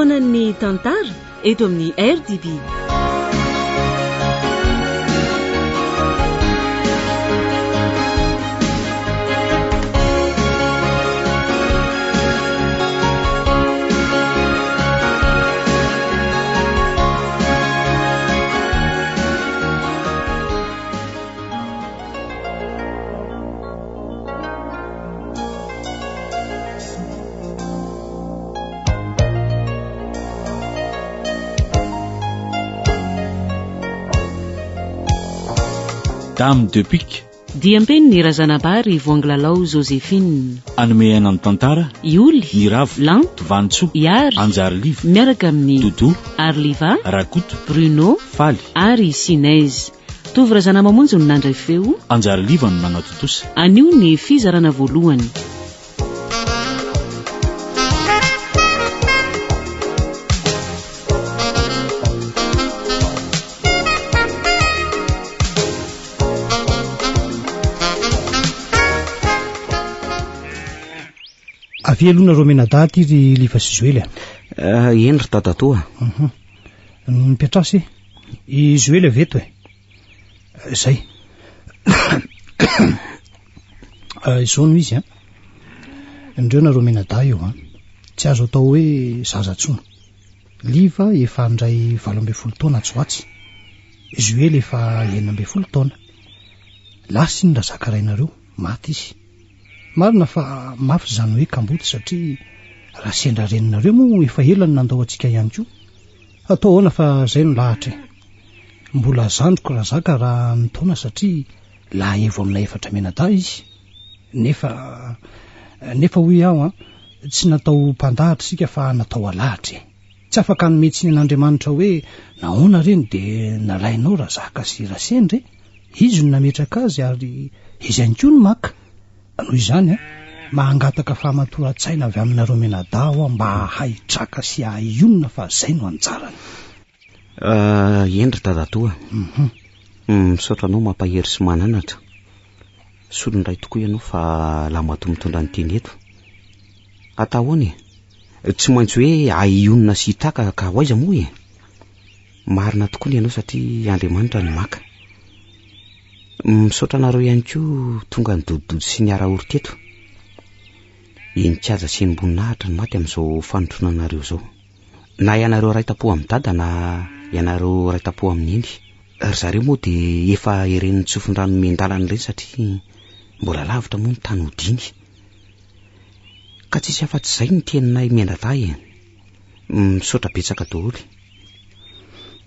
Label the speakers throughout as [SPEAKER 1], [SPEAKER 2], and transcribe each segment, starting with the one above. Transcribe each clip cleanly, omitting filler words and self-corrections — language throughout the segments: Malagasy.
[SPEAKER 1] Fotoanan'ny tantara eto amin'ny RDB.
[SPEAKER 2] Dame de Pique.
[SPEAKER 1] Diampeny Razanabary Voanglalao Joséphine.
[SPEAKER 2] Anomeana ny tantara
[SPEAKER 1] Ioly
[SPEAKER 2] Miravo
[SPEAKER 1] Lanto
[SPEAKER 2] Vantso
[SPEAKER 1] Iary
[SPEAKER 2] Anjarilivo
[SPEAKER 1] miaraka amin'ny
[SPEAKER 2] Dodo
[SPEAKER 1] Arliva
[SPEAKER 2] Rakoto
[SPEAKER 1] Bruno
[SPEAKER 2] Faly
[SPEAKER 1] ary Sinez. Tovy Razana mamonjy no nandray feo.
[SPEAKER 2] Anjarilivo no nanatotosa.
[SPEAKER 1] Anio ny fizarana voalohany.
[SPEAKER 3] Avy aloha nareo menadaty ry Liva sy Joely.
[SPEAKER 4] Endry dadatoa.
[SPEAKER 3] Mipetrasy i Joely aveto zay. Izao no izy indreo nareo menada io tsy azo atao hoe zaza tsona. Liva efa andray 12 taona tsoatsy, Joely efa 19 taona. Lasy ny razaka rainareo maty izy. Marina fa mafy zany hoe kamboty satria raha sendra reninareo moa efa ela ny nandao antsika ihany koa. Atao ahoana fa zay no lahatra. Mbola zandroko razaka raha ny taona satria lahevo amina 4 menada izy. Nefa hoy aho tsy natao mpandahatra sika fa natao alahatra. Tsy afaka nometsiny an'Andriamanitra hoe nahoana reny dia nalainao razaka sy rasendre. Izy no nametraka azy ary izy ihany koa no maka. Noho izany mahangataka famatoran-tsaina avy aminareo menada aho mba haitraka sy haionona fa zay no anjarany.
[SPEAKER 4] Endry dadatoa. Misaotra anao mampahery sy mananatra. Solondray tokoa ianao fa la matomotondra ny teny eto. Atahoany tsy maintsy hoe haionona sy hitraka ka hoaiza moa marina tokoa ny ianao satria Andriamanitra ny maka. Misaotra nareo ihany koa tonga ny dododo sy ny araorika eto. Eny Tsiaja sy ny Boninahitra ny maty amin'izao fanotronanareo zao. Na ianareo raitapo amin'ny dada na ianareo raitapo amin'ny eny. Ry zareo moa dia efa eren'ny tsofindrano mendalana ireny satria mbola lavitra moa ny tany hodiny. Ka tsisy afa-tsy izay ny teninay mendatay. Misaotra betsaka daholo.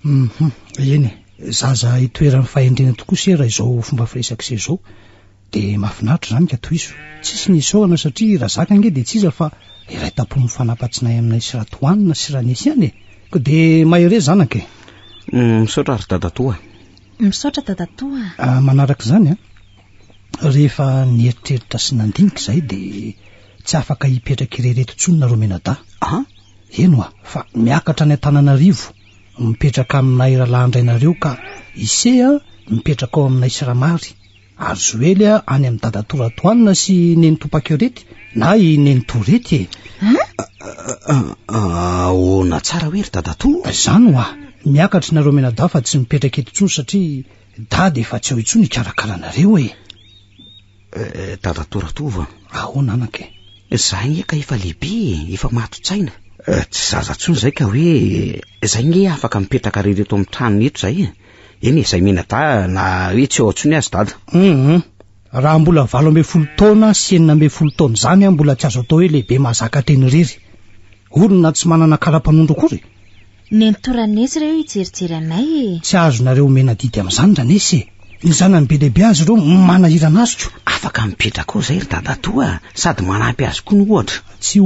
[SPEAKER 3] Eny zaza itoeran'ny fahendrena tokoa se raha izao fomba firesaka se izao dia mahafinaritra zany ka toizo. Tsisy ny isaoana satria raha zaka nge dia tsiza fa iray tapo mifanapatsinay aminay sy ratoanina sy ranesy ihany ko dia mahare zanaka.
[SPEAKER 4] Misaotra ry dadatoa.
[SPEAKER 5] Misaotra dadatoa.
[SPEAKER 3] Manaraka zany rehefa nieritreritra sy nandinika zay dia tsy afaka hipetraka irereto tsony nareo menada. Eno fa miakatra ny Antananarivo mipetraka aminay rahalahandrainareo ka ise mipetraka ao aminay Siramary ary Joely any amin'ny dadatora toanina sy neny Topakerety na i neny Torety.
[SPEAKER 4] Na tsara hoe ry dadatoa.
[SPEAKER 3] Zany miakatra nareo menada fa tsy mipetraka eto tsony satria dady efa tsy ho itsony ikarakaranareo
[SPEAKER 4] Dadatora tova.
[SPEAKER 3] Ahoana anaka
[SPEAKER 4] zay nge ka efa lehibe efa mato-tsaina. Tsy zaza tsony zay ka hoe zay nge afaka mipetraka rereto amin'ny trano eto zay. Eny zay menada na hoe tsy ao antsony azy dada.
[SPEAKER 3] Raha mbola 12 taona sy 19 taona zany mbola tsy azo atao hoe lehibe mahazaka teny rery. Olona tsy manana kara-panondro akory.
[SPEAKER 5] Nentoranesy reo ijerijery anay
[SPEAKER 3] Tsy azonareo menadidy amin'izany ranesy. Ny zanany be lehibe azy ireo manahirana azy ko.
[SPEAKER 4] Afaka mipetraka ao zay ry dadatoa sady manampy azy koa ny ohatra.
[SPEAKER 3] Tsy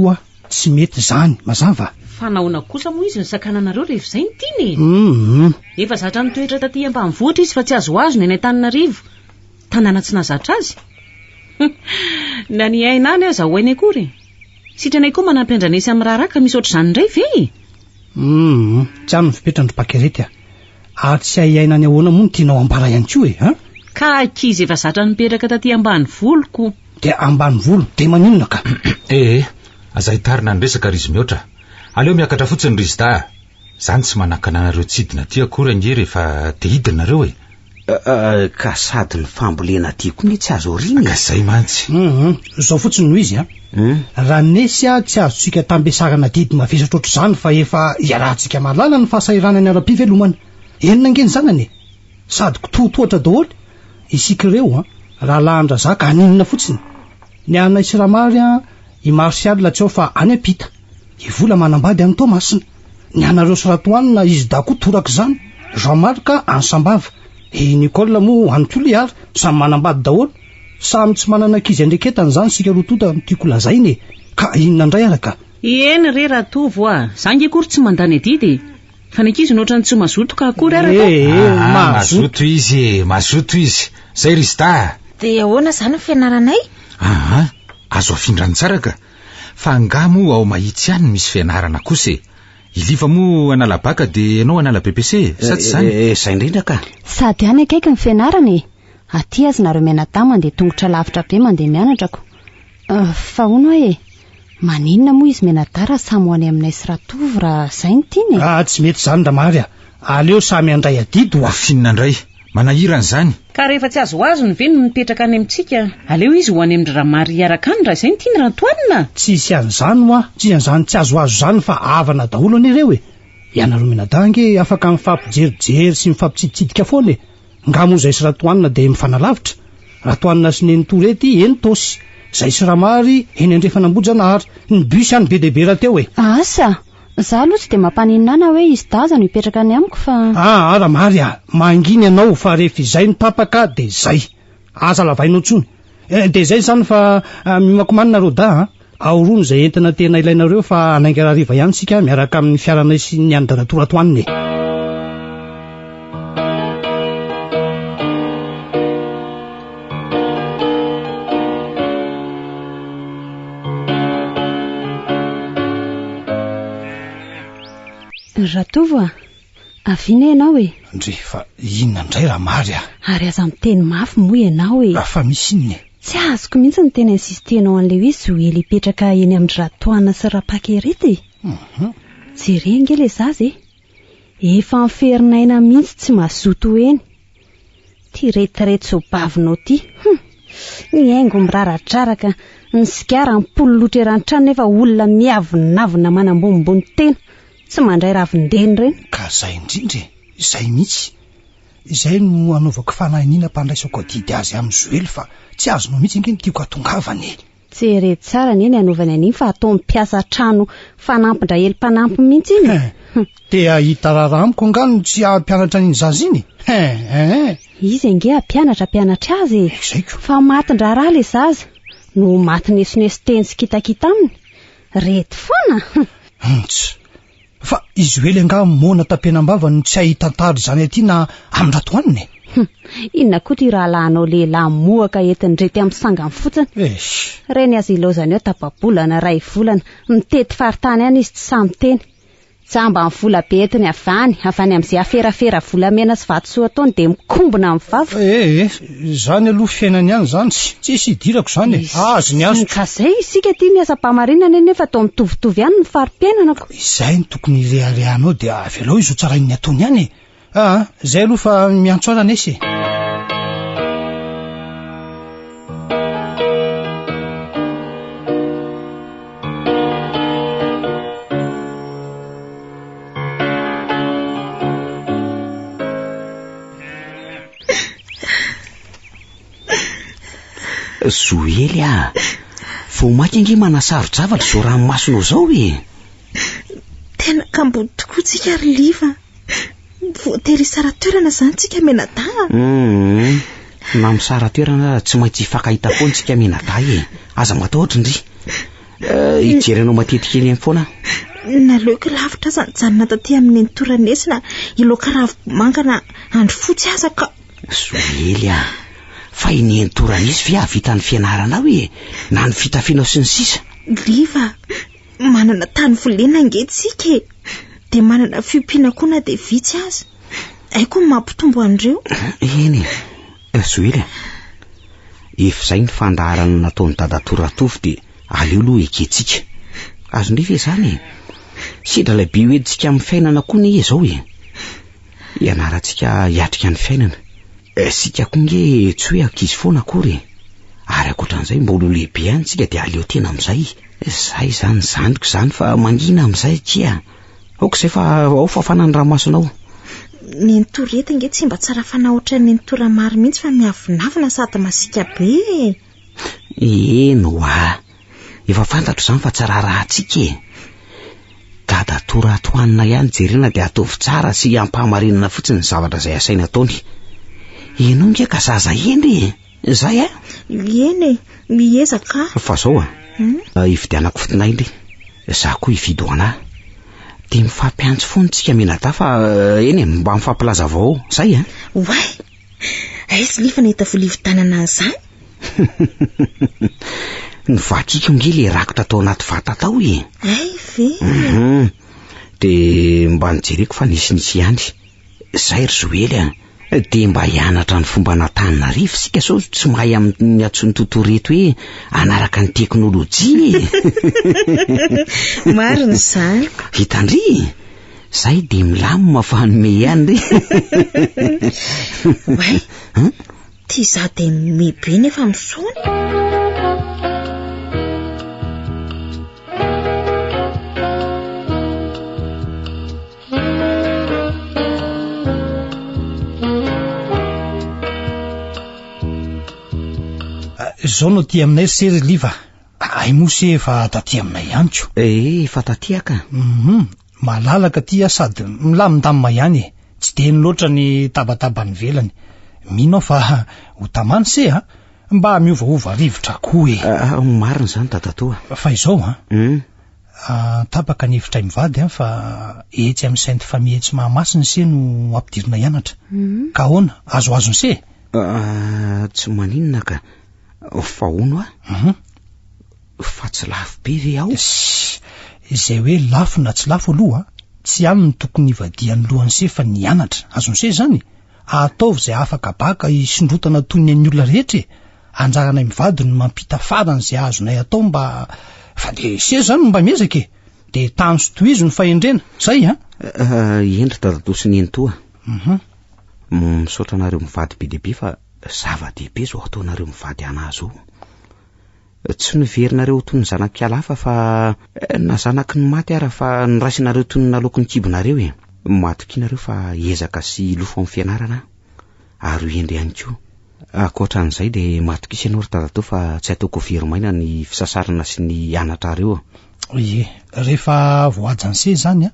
[SPEAKER 3] tsy mety zany mazava.
[SPEAKER 1] Fa nahoana kosa moa izy ny sakananareo rehefa izay ny tiany. Efa zatra nitoetra taty ambanivohitra izy fa tsy azo azo ny any Antananarivo. Tanàna tsy nazatra azy. Na ny aina any aza hoainy akory. Sitranay koa manampy andranesy amin'ny raharaka misaotra izany indray ve?
[SPEAKER 3] Tsy ano fipetrandro Pakerety ary tsy ahiaina any ahoana moa ny tianao ambara ihany koa
[SPEAKER 1] Ka ankizy efa zatra nipetraka taty ambanivolo
[SPEAKER 3] dia ambanivolo dia maninona ka?
[SPEAKER 6] Azay tarina ny resaka ry izy mihoatra. aleo miakatra fotsiny Rizda. Zany tsy manakana anareo tsidina ty akory ange rehefa te hidinareo e.
[SPEAKER 4] Ka sady ny fambolena tiako ny tsy azo riny.
[SPEAKER 6] Ka zay mantsy.
[SPEAKER 3] Zao fotsiny no izy raha nesy tsy azontsika tambesarana didy mavesatra ohatr'izany fa efa iarahantsika malala ny fahasahiranany ara-pivelomana. Enina angeny zanany sady kitohitohatra daholo isika ireo raha lahandra zaka aninona fotsiny. Ny ana Isiramary i Marsial tsy ao fa any ampita. I vola manambady any Tomasina. Ny anareo Saratoanina izy da koa toraka izany. Jean-Marc any Sambava. Nicole moa any Toliara samy manambady daholo. Samy tsy manana ankizy andreketany zany sika rotota tiako lazainy. Ka inona indray araka?
[SPEAKER 1] Eny re raha tovo zangy akory tsy mandany adidy. Fa ny ankizy notrany tsy mazoto ka akory araka.
[SPEAKER 6] Mazoto izy. Zay Rizda.
[SPEAKER 5] Dia ahoana zany ny fianaranay?
[SPEAKER 6] Azo afindran'ny tsara ka. Fa angamo ao mahitsy ihany misy fianarana kosa. Iliva moa analabaka dia ianao anala BPC, sa tsy zany?
[SPEAKER 4] Zay indrindra ka.
[SPEAKER 7] Sady any akaiky ny fianarana aty azy nareo mianadahy mandeha tongotra lavitra be mandeha mianatrako. Fa hono maninona moa izy mianadahy raha samy ho any aminay sy ratovo raha zay ny tiany?
[SPEAKER 3] Tsy mety zany da Maria. Aleo samy andray adidy
[SPEAKER 6] afinina andray. Manahirana zany.
[SPEAKER 1] Ka rehefa tsy azo azo ny veno mipetraka any amintsika, aleo izy ho any amin'ny Ramary araka any raha izay ny tiany Ratoanina.
[SPEAKER 3] Tsisy an'izany tsy an'izany tsy azo azo zany fa avana daholo an'ireo ianareo mianadange afaka mifampijerijery sy mifampitsiditsidika foana ngamo zay sy Ratoanina dia mifanalavitra. Ratoanina sy neny Torety eny Tosy, zay sy Ramary eny Andrefanambojanahary. Ny bus any be dehibe raha teo
[SPEAKER 7] asa za aloha tsy dia mampaninana hoe izy daza no hipetraka any amiko fa
[SPEAKER 3] raha Maria manginy ianao fa rehefa izay ny papaka dia zay aza lavainao tsony dia zay zany fa mimakomanina roda aorono zay entina tena ilainareo fa anainga rariva ihany sika miaraka amin'ny fiaranay sy ny andaratorato aniny.
[SPEAKER 7] Ratovo avina ianao
[SPEAKER 3] ndre fa inona indray raha Maria?
[SPEAKER 7] Ary aza miteny mafy moa ianao
[SPEAKER 3] fa misy inona?
[SPEAKER 7] Tsy azoko mihitsy ny tena insistenao an'ilay hoe Zoely hipetraka eny amin'ny Ratoanina sy Rapakerety. Jerena angela zazy efa miferinaina mihitsy tsy mazoto eny. Ty retirety zao bavinao ty. Ny haingo miraradraraka, ny sigara mipololotra eran-trano nefa olona miavonavona manambombony tena. Tsy mandray ravindeny reny.
[SPEAKER 3] Ka zay indrindra zay mihitsy. Izay no anaovako fanahiniana mpandraisako didy azy amin'ny Zoely fa tsy azonao mihitsy angeny tiako atongavany.
[SPEAKER 7] Jerena tsara neny anaovany an'iny fa atao mpiasa trano fanampin-drahely mpanampy mihitsy iny.
[SPEAKER 3] Dia hita raramiko angano tsy ampianatra an'iny zaza iny.
[SPEAKER 7] Izy ange ampianatra azy. Fa matin-draharaha le zaza no matinesoneso teny sy kitakita aminy. Rety foana.
[SPEAKER 3] Fa izy Zoely anga mona tampenambava no tsy ahitantary zany aty na amin'ny Ratoanina.
[SPEAKER 7] Inona koa ty raha lahanao lehilahy mohaka entin'irety amin'ny sangany fotsiny. Reny azy ilaozany eo tapabolana ray volana mitety faritany any izy tsy samy teny. Tsamba ny vola be entiny avany amin'izay aferafera volamena sy vatosoa ataony dia mikombona amin'ny vava.
[SPEAKER 3] Zany aloha fiainany ihany zany tsisy hidirako zany. Azo ny azo.
[SPEAKER 7] Ka zay isika ty miasa mpamarinana nefa atao mitovitovy ihany ny farim-piainanako.
[SPEAKER 3] Izay ny tokony reharehanao dia avelao izy ho tsarainy ataony ihany. Zay aloha fa miantso ara nesy.
[SPEAKER 4] Zoely vao maky ange manasaro-javatra zao ranomasonao zao
[SPEAKER 5] Tena kambo tokoa tsika ry Liva. Voatery sara toerana zany tsika mianadahy.
[SPEAKER 4] Na misara toerana tsy maintsy hifankahita foana tsika mianadahy aza matahotra ndry. Hijerenao matetika eny foana.
[SPEAKER 5] Naleoko lavitra zanjanona taty amin'ny Toranesina iloka ravimangana andro fotsy aza ka.
[SPEAKER 4] Zoely fa iny Toranesy via vita ny fianarana na ny fitafianao sy ny sisa.
[SPEAKER 5] Liva, manana tany volena angetsika dia manana fiompiana koa na dia vitsy aza. Aiko mampitombo an'ireo.
[SPEAKER 4] Eny Zoely efa izay ny fandaharana nataon'ny dada Toratovo dia aleo aloha eketsika. Azondry ve zany sidra lehibe hoentsika amin'ny fiainana koa ny izao e. Ianarantsika hiatrika ny fiainana. Sika koa nge tsy hoe ankizy foana akory. Ary akoatran'izay mbola lehibe ihany tsika dia aleo tena amin'izay. Zay zany zandriko zany fa mangina amin'izay tsia. Aok'izay fa ao fafana ny ranomasonao.
[SPEAKER 5] Ny nitoreta nge tsy mba tsara fanahy ohatran'ny nitora maro mihitsy fa miavinavina sady masika be.
[SPEAKER 4] Eno efa fantatro zany fa tsara rahantsika e. Dada tora atoanina ihany jerena dia ataovy tsara sy ampahamarinana fotsiny ny zavatra izay asaina ataony. Enao nge ka zaza endry zay a?
[SPEAKER 5] Eny miezaka.
[SPEAKER 4] Fa zao ividianako fitinaindry. Za koa ividy ho anahy. Dia mifampiantso foana tsika menada fa eny mba mifampilaza avao zay a?
[SPEAKER 5] Wai, aizy lifa nahita volivitanana an'izany.
[SPEAKER 4] Ny vakiko nge le rakotra tao anaty vata tao e.
[SPEAKER 5] Ay ve.
[SPEAKER 4] Dia mba nijereko fa nisy ihany. Zay ry Joely a. Dia mba hianatra ny fomba n'Antananarivo sika sao tsy mahay amin'ny atsony totoreto hoe anaraka ny teknôlôjia e.
[SPEAKER 5] Marina izany.
[SPEAKER 4] Hitandry. Zay dia milamina fa hanome ihany ry.
[SPEAKER 5] Wai, tia za dia mebe nefa misaona.
[SPEAKER 3] Zao no ty aminay sery liva. Ay mosy efa taty aminay ihany ko.
[SPEAKER 4] Efa taty aka.
[SPEAKER 3] Malalaka ty sady milamindamina ihany e. Tsy de loatra ny tabataba ny velany. Mino fa ho tamany se mba miovaova rivotra koa e.
[SPEAKER 4] Marina zany tatatoa.
[SPEAKER 3] Fa izao tapaka ny hevitra mivady fa etsy amin'ny Sainte Famille etsy Mahamasina se no ampidirina hianatra. Ka ahoana azoazony se?
[SPEAKER 4] Tsy maninona ka. Fa ono fa tsy lafo be ve ao?
[SPEAKER 3] Izay hoe lafo na tsy lafo aloha tsy ihany ny tokony ivadian'ny lohany se fa ny anatra. Azony se zany ataovy izay afaka baka isondrotana toy ny olona rehetra. Anjaranay mivady no mampita farany izay azonay atao mba fa de se zany mba miezaka e. De tany sotoizo ny fahendrena zay
[SPEAKER 4] endry dadatosi ny entoa. Misaotra anareo mivady be dehibe fa zava-dehibe zao ataonareo mivady anazy io. Tsy niverinareo toy ny zanak-kialafa fa na zanaky ny maty ara fa niraisinareo toy ny naloko ny kibonareo e. Matokinareo fa ezaka sy lofo amin'ny fianarana ary endry ihany koa. Akoatran'izay dia matokisa ianao ry dadatoa fa tsy ataoko verimaina ny fisasarana sy ny anatrareo.
[SPEAKER 3] Ie, rehefa voajany se zany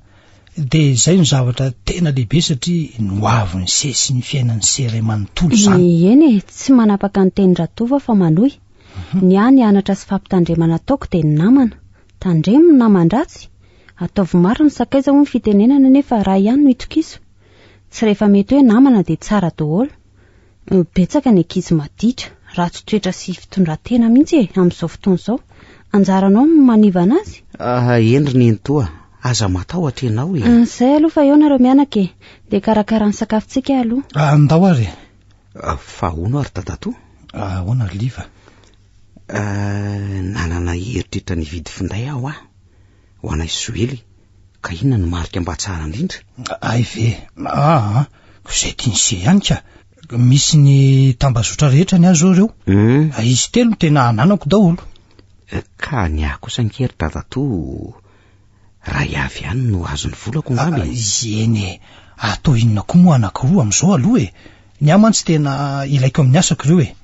[SPEAKER 3] dia izay ny zavatra tena lehibe satria noavy ny se sy ny fiainan'ny se ray manontolo zany.
[SPEAKER 7] Eny tsy manapaka ny tenin-dratova fa manohy. Ny any anatra sy fampitandremana ataoko dia ny namana. Tandremo ny naman-dratsy. Ataovy maro ny sakaiza ho ny fitenenana nefa raha ihany no itokiso. Tsy rehefa mety hoe namana dia tsara daholo. Betsaka ny ankizy maditra, ratsy toetra sy fitondran-tena mihitsy amin'izao fotoana izao. Anjaranao maniva anazy?
[SPEAKER 4] Endry ny entoa, aza matahotra ianao e.
[SPEAKER 7] Zay aloha fa eo nareo mianaka e. Dia karakara ny sakafontsika aloha.
[SPEAKER 3] Andao ary.
[SPEAKER 4] Fa ono ary dadatoa?
[SPEAKER 3] Ahoana ry liva?
[SPEAKER 4] Nanana heritritra ny vidy finday aho ho anay Joely. Ka inona ny marika mba tsara indrindra?
[SPEAKER 3] Ay ve. Izay tiany se ihany ka. Misy ny tambazotra rehetra ny azo ireo. Izy telo tena ananako daholo.
[SPEAKER 4] Ka ny ahy kosa nkery dadatoa ray avy ihany no azony volako ngamy.
[SPEAKER 3] Eny atao inona koa moa anankiroa amin'izao aloha e. Ny amantsy tena ilaiko amin'ny asako ireo e.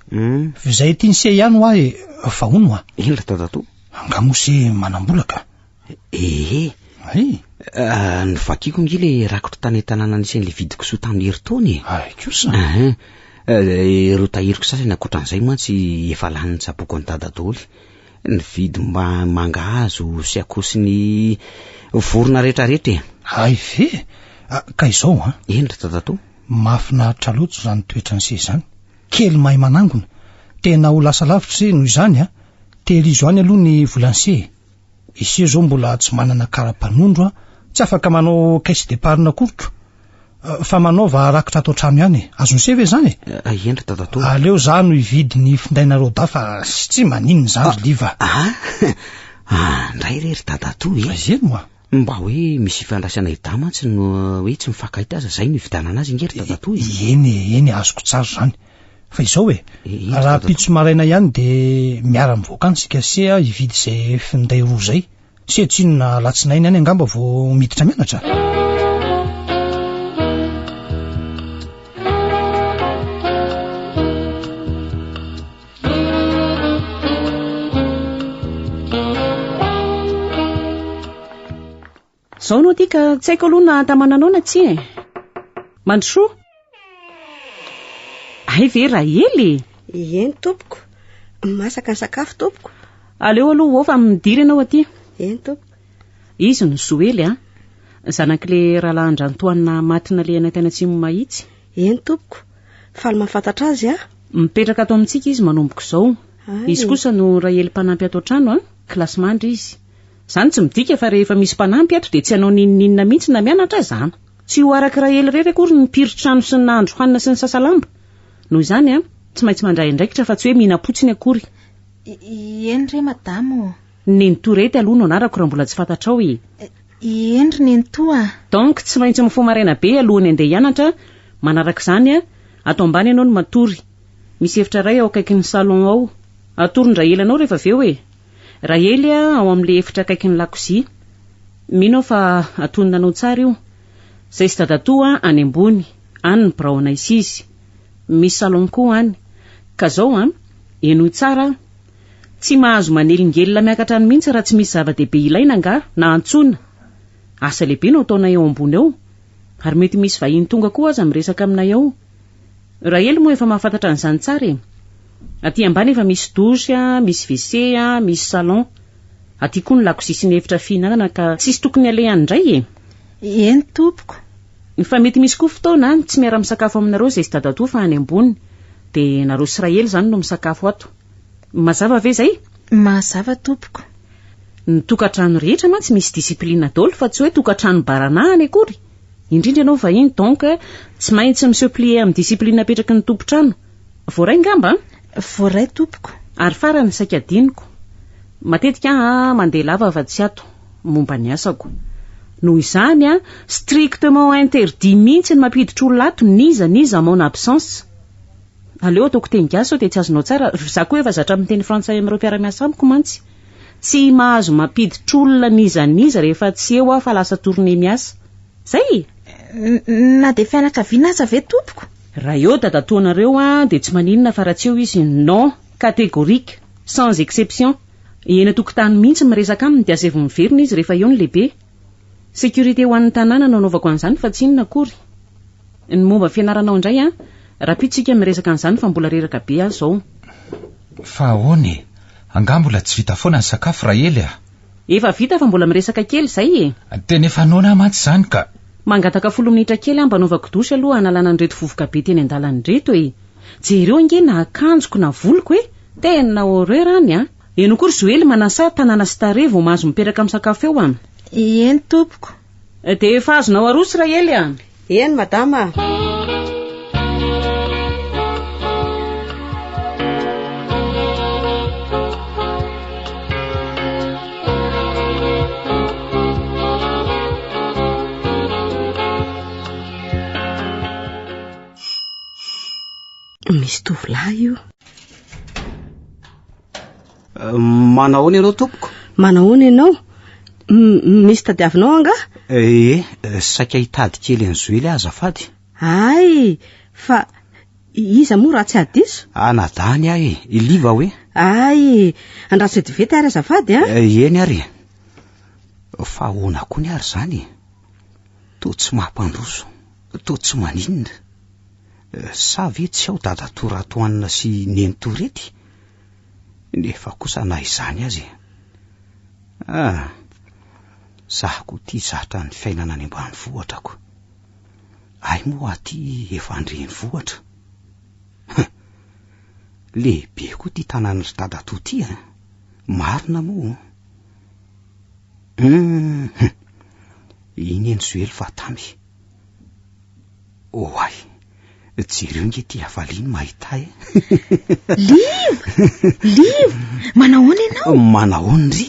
[SPEAKER 3] Izay tiany se ihany ho ahy fa ono
[SPEAKER 4] Ela dadatoa?
[SPEAKER 3] Angamosy manambolaka.
[SPEAKER 4] Ny vakiko nge le rakotra tany tanàna nisy le vidiko soa tamin'ny heritaony.
[SPEAKER 3] Kosa.
[SPEAKER 4] Ireo tahiriko sasany akoatran'izay mantsy efa lany ny tsapoko ny dadadoly. Ny vidy mangahazo sy akosi ny vorona rehetrarehetra.
[SPEAKER 3] Ay ve. Ka izao
[SPEAKER 4] Endry dadatoa?
[SPEAKER 3] Mahafinaritra loatra zany toetra ny se zany. Kely mahay manangona. Tena ho lasa lavitra noho izany tehirizo any aloha ny volanse. Ise zao mbola tsy manana kara-panondro tsy afaka manao caisse d'épargne akoriko. Fa manaova rakotra ato trano ihany. Azony se ve zany?
[SPEAKER 4] Endry dadatoa?
[SPEAKER 3] Aleo za no hividy ny findainareo da fa tsy maninona zany liva.
[SPEAKER 4] Ndray rery dadatoa
[SPEAKER 3] Zeno
[SPEAKER 4] Mba hoe misy ifandraisana idama tsy no hoe tsy mifakahita aza, zay no ividanana azy ingery dadatoy.
[SPEAKER 3] Eny azoko tsara zany. Fa izao raha pitso maraina ihany de miara mivoaka any sika sia ividy zay finday roa zay. Sia tsinona latsinainy any angamba vao miditra mianatra.
[SPEAKER 1] Zao no tia ka tsy haiko aloha na tamananao na tsy e. Mandrosoa? Ay ve Rahely?
[SPEAKER 8] Eny tompoko, masaka ny sakafo tompoko.
[SPEAKER 1] Aleo aloha ao fa midiry ianao aty.
[SPEAKER 8] Eny tompoko.
[SPEAKER 1] Izy ny Zoely zanak'le Rahalahandra Antoanina matina le any tena tsy mahitsy.
[SPEAKER 8] Eny tompoko, faly mahafantatra azy
[SPEAKER 1] mipetraka ato amintsika izy manomboka izao. Izy kosa no Rahely mpanampy ato trano kilasy mandry izy. Zany tsy midika fa rehefa misy mpanampy ato dia tsy hanao ninina mihitsy na mianatra zany. Tsy ho araka Rahely rery akory ny piritra trano sy ny nahandro hanina sy ny sasalamba. Noho izany tsy maintsy mandray andraikitra fa tsy hoe mihina-potsiny akory.
[SPEAKER 5] Eny re madamo.
[SPEAKER 1] Nentorety aloha no anarako raha mbola tsy fantatrao
[SPEAKER 5] Eny ry nentoa.
[SPEAKER 1] Donc tsy maintsy mifoha maraina be alohany andeha hianatra. Manaraka izany ato ambany ianao no matory. Misy efitra iray ao akaikin'ny salon ao. Atory Rahely anao rehefa aveo Rahely ao amin'le efitra akaikin'ny lakozia. Mino fa atononanao tsara io. Zay sy dadatoa any ambony, any ny braona izy. Misy salon koa any. Ka zao eno tsara. Tsy mahazo manelingelina miakatra any mihitsy raha tsy misy zava-dehibe ilaina nga na antsona. Asa lehibe no ataonay ao ambony ao. Ary mety misy vahiny tonga koa aza miresaka aminay ao. Rahely moa efa mahafantatra an'izany tsara Aty ambany efa misy douche, misy WC, misy salon. Aty koa ny lakozia sy ny efitra fihinanana ka tsisy tokony alehany indray
[SPEAKER 5] Eny tompoko.
[SPEAKER 1] Fa mety misy koa fotoana tsy miara misakafo aminareo zay sy dadatoa fa any ambony. De nareo sy Rahely zany no misakafo ato. Mazava ve zay?
[SPEAKER 5] Mazava tompoko.
[SPEAKER 1] Ny tokantrano rehetra mantsy misy disiplina daholo fa tsy hoe tokantrano baranahany akory. Indrindra ianao vahiny donc tsy maintsy miseplier amin'ny disiplina apetraky ny tompotrano. Voaray ngamba?
[SPEAKER 5] Voaray tompoko.
[SPEAKER 1] Ary farany saika diniko. Matetika mandeha lava fa tsy ato momba ny asako. Noho izany strictement interdit mihitsy ny mampiditra olona ato niza mon absence. Aleo ataoko teny gasy dia tsy azonao tsara. Za koa efa zatra amin'ny teny frantsay amin'ireo mpiara-miasa amiko mantsy. Tsy mahazo mampiditra olona niza rehefa tsy eo fa lasa tourné miasa. Zay?
[SPEAKER 5] Na dia fianakaviana aza ve tompoko?
[SPEAKER 1] Raha eo dadatoanareo dia tsy maninona fa raha tsy eo izy non catégorique, sans exception. Eny tokotany mihitsy miresaka aminy dia asevo miverina izy rehefa eo ny lehibe. Sécurité ho an'ny tanàna no anaovako an'izany fa tsy inona akory. Ny momba fianaranao indray raha pitsika miresaka an'izany fa mbola reraka be azy zao.
[SPEAKER 6] Fa ahoana? Anga mbola tsy vita foana ny sakafo Rahely
[SPEAKER 1] Efa vita fa mbola miresaka kely zay
[SPEAKER 6] Tena efa noana mantsy zany ka.
[SPEAKER 1] Mangataka 10 minitra kely mbanovako dosy aloha analana an'ireto vovoka be teny an-dalana reto Jereo ange na akanjoko na voloko tena horreur any Eno kory Zoely manasa tanàna sy tare vao mahazo miperaka amin'ny sakafo eo
[SPEAKER 5] Eny tompoko.
[SPEAKER 1] Dia efa azonao arosy Rahely
[SPEAKER 8] Eny madama.
[SPEAKER 5] Misy tovolahy io.
[SPEAKER 4] Manahoana ianao tompoko?
[SPEAKER 8] Manahoana ianao? Misy tadiavinao anga?
[SPEAKER 4] Saika hitady kely ny Zoely azafady.
[SPEAKER 8] Ay, fa iza moa raha tsy adiso?
[SPEAKER 4] Nadany iliva hoe?
[SPEAKER 8] Ay, andraso edivety ary azafady
[SPEAKER 4] Eny ary. Fa ahoana koa ny ary zany? To tsy mampandroso, to tsy maninona. Sa ve tsy ao dadatoa Ratoanina sy nentorety? Nefa kosa na izany azy. Zahako tia zatra ny fiainana any ambanivohitrako. Ay moa aty efa andrenivohitra. Lehibe koa ty tanàna ry dadatoa ty Marina moa. Iny eny Zoely fa tamy. Oay. Jereo nge ty avaliany mahita
[SPEAKER 5] Liv! Manahoana ianao?
[SPEAKER 4] Manahoana ry?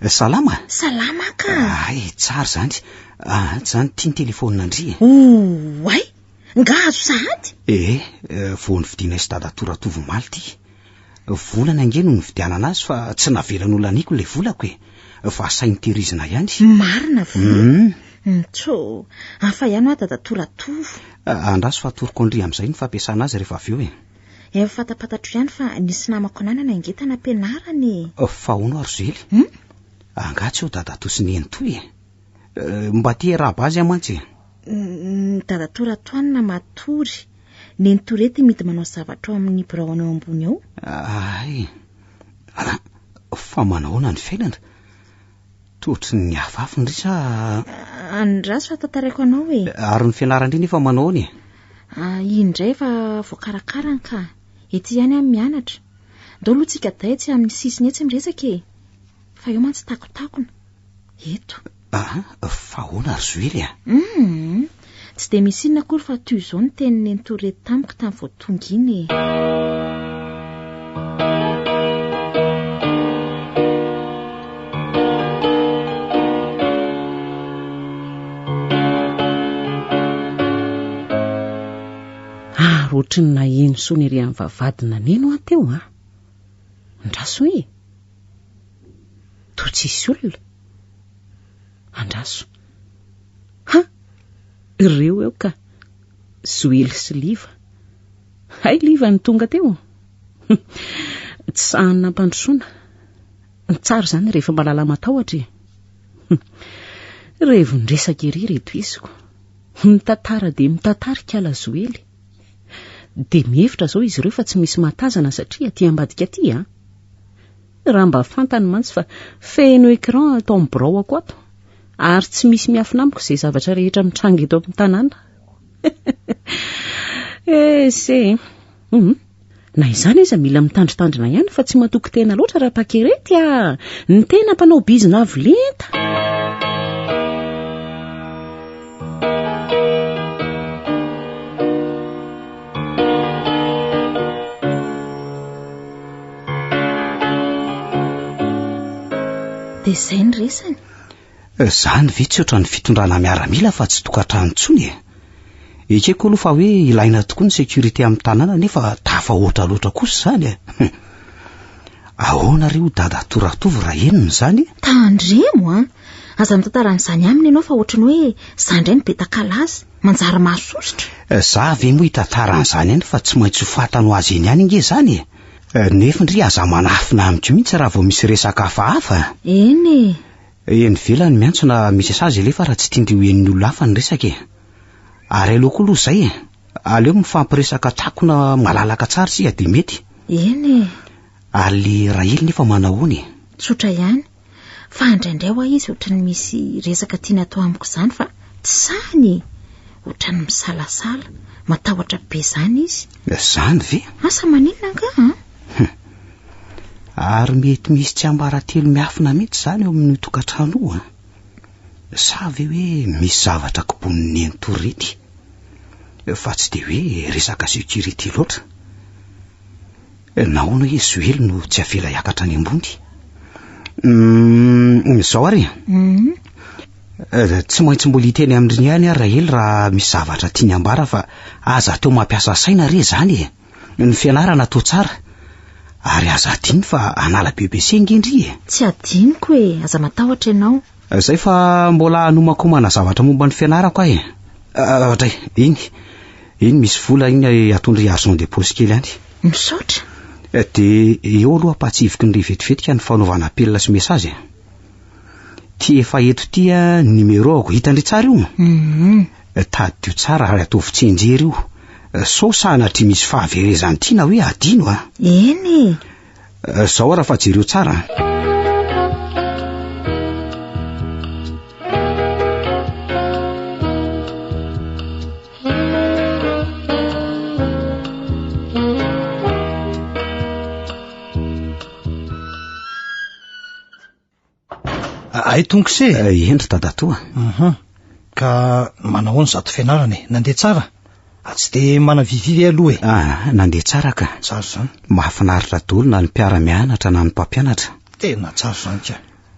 [SPEAKER 4] Salama?
[SPEAKER 5] Salama ka.
[SPEAKER 4] Ay, tsara zany. Zany tia ny telefonina andry.
[SPEAKER 5] Ay, nga azo sahady?
[SPEAKER 4] Vao nividiana sy dada toratovo maly ty. Volana ange no nividianana azy fa tsy navelan'olona aniko le volako fa sainy tehirizina ihany.
[SPEAKER 5] Marina vola. Tso, afa ihany dada toratovo.
[SPEAKER 4] Andraso fa toroko andry amin'izay ny fampiasana azy rehefa avy eo
[SPEAKER 5] Efa fatapatatro ihany fa nisy namako nanana ingetana ampianarany.
[SPEAKER 4] Fa hono Arzely? Angatsy eo dada tosineny toy mba tia raha-bazy amantsy.
[SPEAKER 5] Dada toratoanina matory. Neny torety mity manao zavatra amin'ny braony eo ambony eo.
[SPEAKER 4] Ay, fa manahoana ny fiainana? Totriny ny afafy ndry sa...
[SPEAKER 5] Andraso fa tataraiko anao
[SPEAKER 4] Ary ny fianarandry nefa manahoany?
[SPEAKER 5] Indray fa voakarakarany ka. Ety ihany amin'ny mianatra. Dolo tsika day tsy amin'ny sisiny etsy miresaka fa eo mantsy takotakona. Eto.
[SPEAKER 4] Fa hoana ry Zoely
[SPEAKER 5] Tsy dia misy inona akory fa toy izao ny tenin'ny torety tamiko tamin'ny vao tonga iny.
[SPEAKER 1] Ohatry ny naheno sony ery amin'ny vavadina neno ateo Andraso to tsisy olona. Andraso. Ireo eo ka Zoely sy Liva. Hay Liva ny tonga teo. Tsy sahana mpandrosoana. Tsara zany rehefa malala matahotra. Rehevo ndresaka ery reto iziko. Mitantara dia mitantarika ala Zoely. Dia mihevitra zao izy ireo fa tsy misy matazana satria aty ambadika aty raha mba fantany mantsy fa feno écran atao amin'ny birao ako ato ary tsy misy miafina amiko izay zavatra rehetra mitranga eto amin'ny tanàna. Na izany iza mila mitandritandrina ihany fa tsy matoky tena loatra raha pakerety ny tena mpanao bizina avo lenta.
[SPEAKER 5] Dia izay ny resany?
[SPEAKER 4] Zany ve tsy oatra ny fitondrana miaramila fa tsy tokantrano intsony ekeko aloha fa hoe ilaina tokoa ny sécurité amin'ny tanàna nefa tafahoatra loatra kosa zany ahoana reo dada toratovo raha enony zany?
[SPEAKER 5] Tandremo aza mitantaran'izany aminy ianao fa ohatrany hoe zandray ny betakalazy manjary mahasosotra.
[SPEAKER 4] Za ve moa hitantaran'izany ihany fa tsy maintsy ho fantany ho azy eny ihany inge zany nefa ndry aza manafina amiko mihitsy raha vao misy resaka hafahafa.
[SPEAKER 5] Eny
[SPEAKER 4] velany miantsona misy asazy lefa raha tsy tindry ho en'ny olona hafa ny resaka ary aleoko aloha izay aleo mifampiresaka takona malalaka tsara sika dia mety.
[SPEAKER 5] Eny
[SPEAKER 4] ary le Rahely nefa manahoany?
[SPEAKER 5] Tsotra ihany fa indraindray ho izy ohatrany misy resaka tiana atao amiko izany fa tsy sahany ohatrany misalasala matahotra be zany izy.
[SPEAKER 4] Zany ve?
[SPEAKER 5] Asa maninona nga
[SPEAKER 4] ary mety misy tsy ambaratelo miafina mihitsy zany eo amin'ny tokantrano io sa ve hoe misy zavatra kibon'ny entorety fa tsy dia hoe resaka sécurité loatra. Nahoana hoe Zoely no tsy avela hiakatra any ambony? Zao ary tsy maintsy mbola hiteny amindry ihany ary Rahely raha misy zavatra tiany ambara fa aza atao mampiasa saina re zany ny fianarana atao tsara ary aza adiny fa anala BBC ingendry
[SPEAKER 5] Tsy adiniko aza matahotra ianao.
[SPEAKER 4] Zay fa mbola anomakomana zavatra momba ny fianarako ohatray iny misy vola iny atondry argent de poche kely any
[SPEAKER 5] misaotra
[SPEAKER 4] dia eo aloha apatsivoky ny rivetivetika ny fanaovana apelina sy mesazy ty efa eto ty numéro ako hitandry tsara io tadio tsara ary atao fitsenjery io so sanatry misy fahaverezany ty na hoe adino
[SPEAKER 5] Eny
[SPEAKER 4] zao raha fa jereo tsara
[SPEAKER 3] ay tonkose
[SPEAKER 4] endry dada toa
[SPEAKER 3] ka manahoany zato fianarana nandeha tsara tsy dia manavivivy aloha
[SPEAKER 4] nandeha tsara ka
[SPEAKER 3] tsara zany
[SPEAKER 4] mahafinaritra daholo na ny mpiara-mianatra na ny mpampianatra
[SPEAKER 3] tena tsara zany ka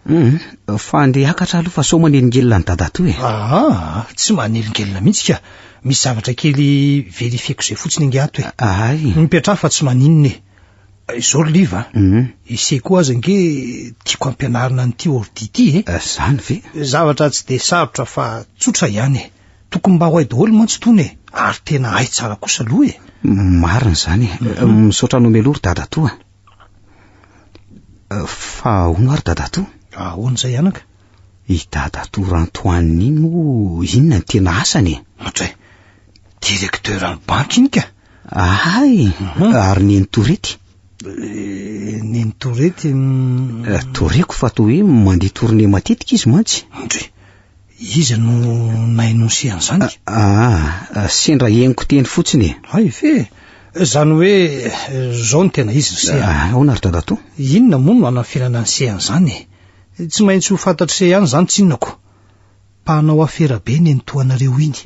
[SPEAKER 4] Fa andeha akatra aloha fa sao manelingelina ny dadato e.
[SPEAKER 3] Tsy manelingelina mihitsy ka. Misy zavatra kely verifieko zay fotsiny ingato e.
[SPEAKER 4] Ay.
[SPEAKER 3] Mipetraha fa tsy maninona e. Izao liva. Iseko aza nge tiako ampianarina an'ity ordi ity e.
[SPEAKER 4] Zany ve?
[SPEAKER 3] Zavatra tsy de sarotra fa tsotra ihany e. Tokony mba ho hay daholo mantsy tony e. Ary tena hay tsara kosa aloha e.
[SPEAKER 4] Marina zany e. Misaotra no melory dadato. Fa hono ary dadato?
[SPEAKER 3] Ahoana zay anaka?
[SPEAKER 4] I dadato Rantoine iny mo inona ny tena asany e?
[SPEAKER 3] Ohatray, direkteuran'ny banky iny ka?
[SPEAKER 4] Ay, ary neny Torety?
[SPEAKER 3] Neny Torety...
[SPEAKER 4] Toreko fa toa hoe mandeha tourné matetika izy mantsy.
[SPEAKER 3] Izy no nainonsy an'izany.
[SPEAKER 4] Sendra henoko teny fotsiny e.
[SPEAKER 3] Ay fe, zany hoe zao no tena izy se.
[SPEAKER 4] Ahoana ary dadato?
[SPEAKER 3] Inona moa no anafianana ny se an'izany e? Tsy maintsy ho fantatry se ihany zany tsinonako. Mpanao afera be neny toanareo iny.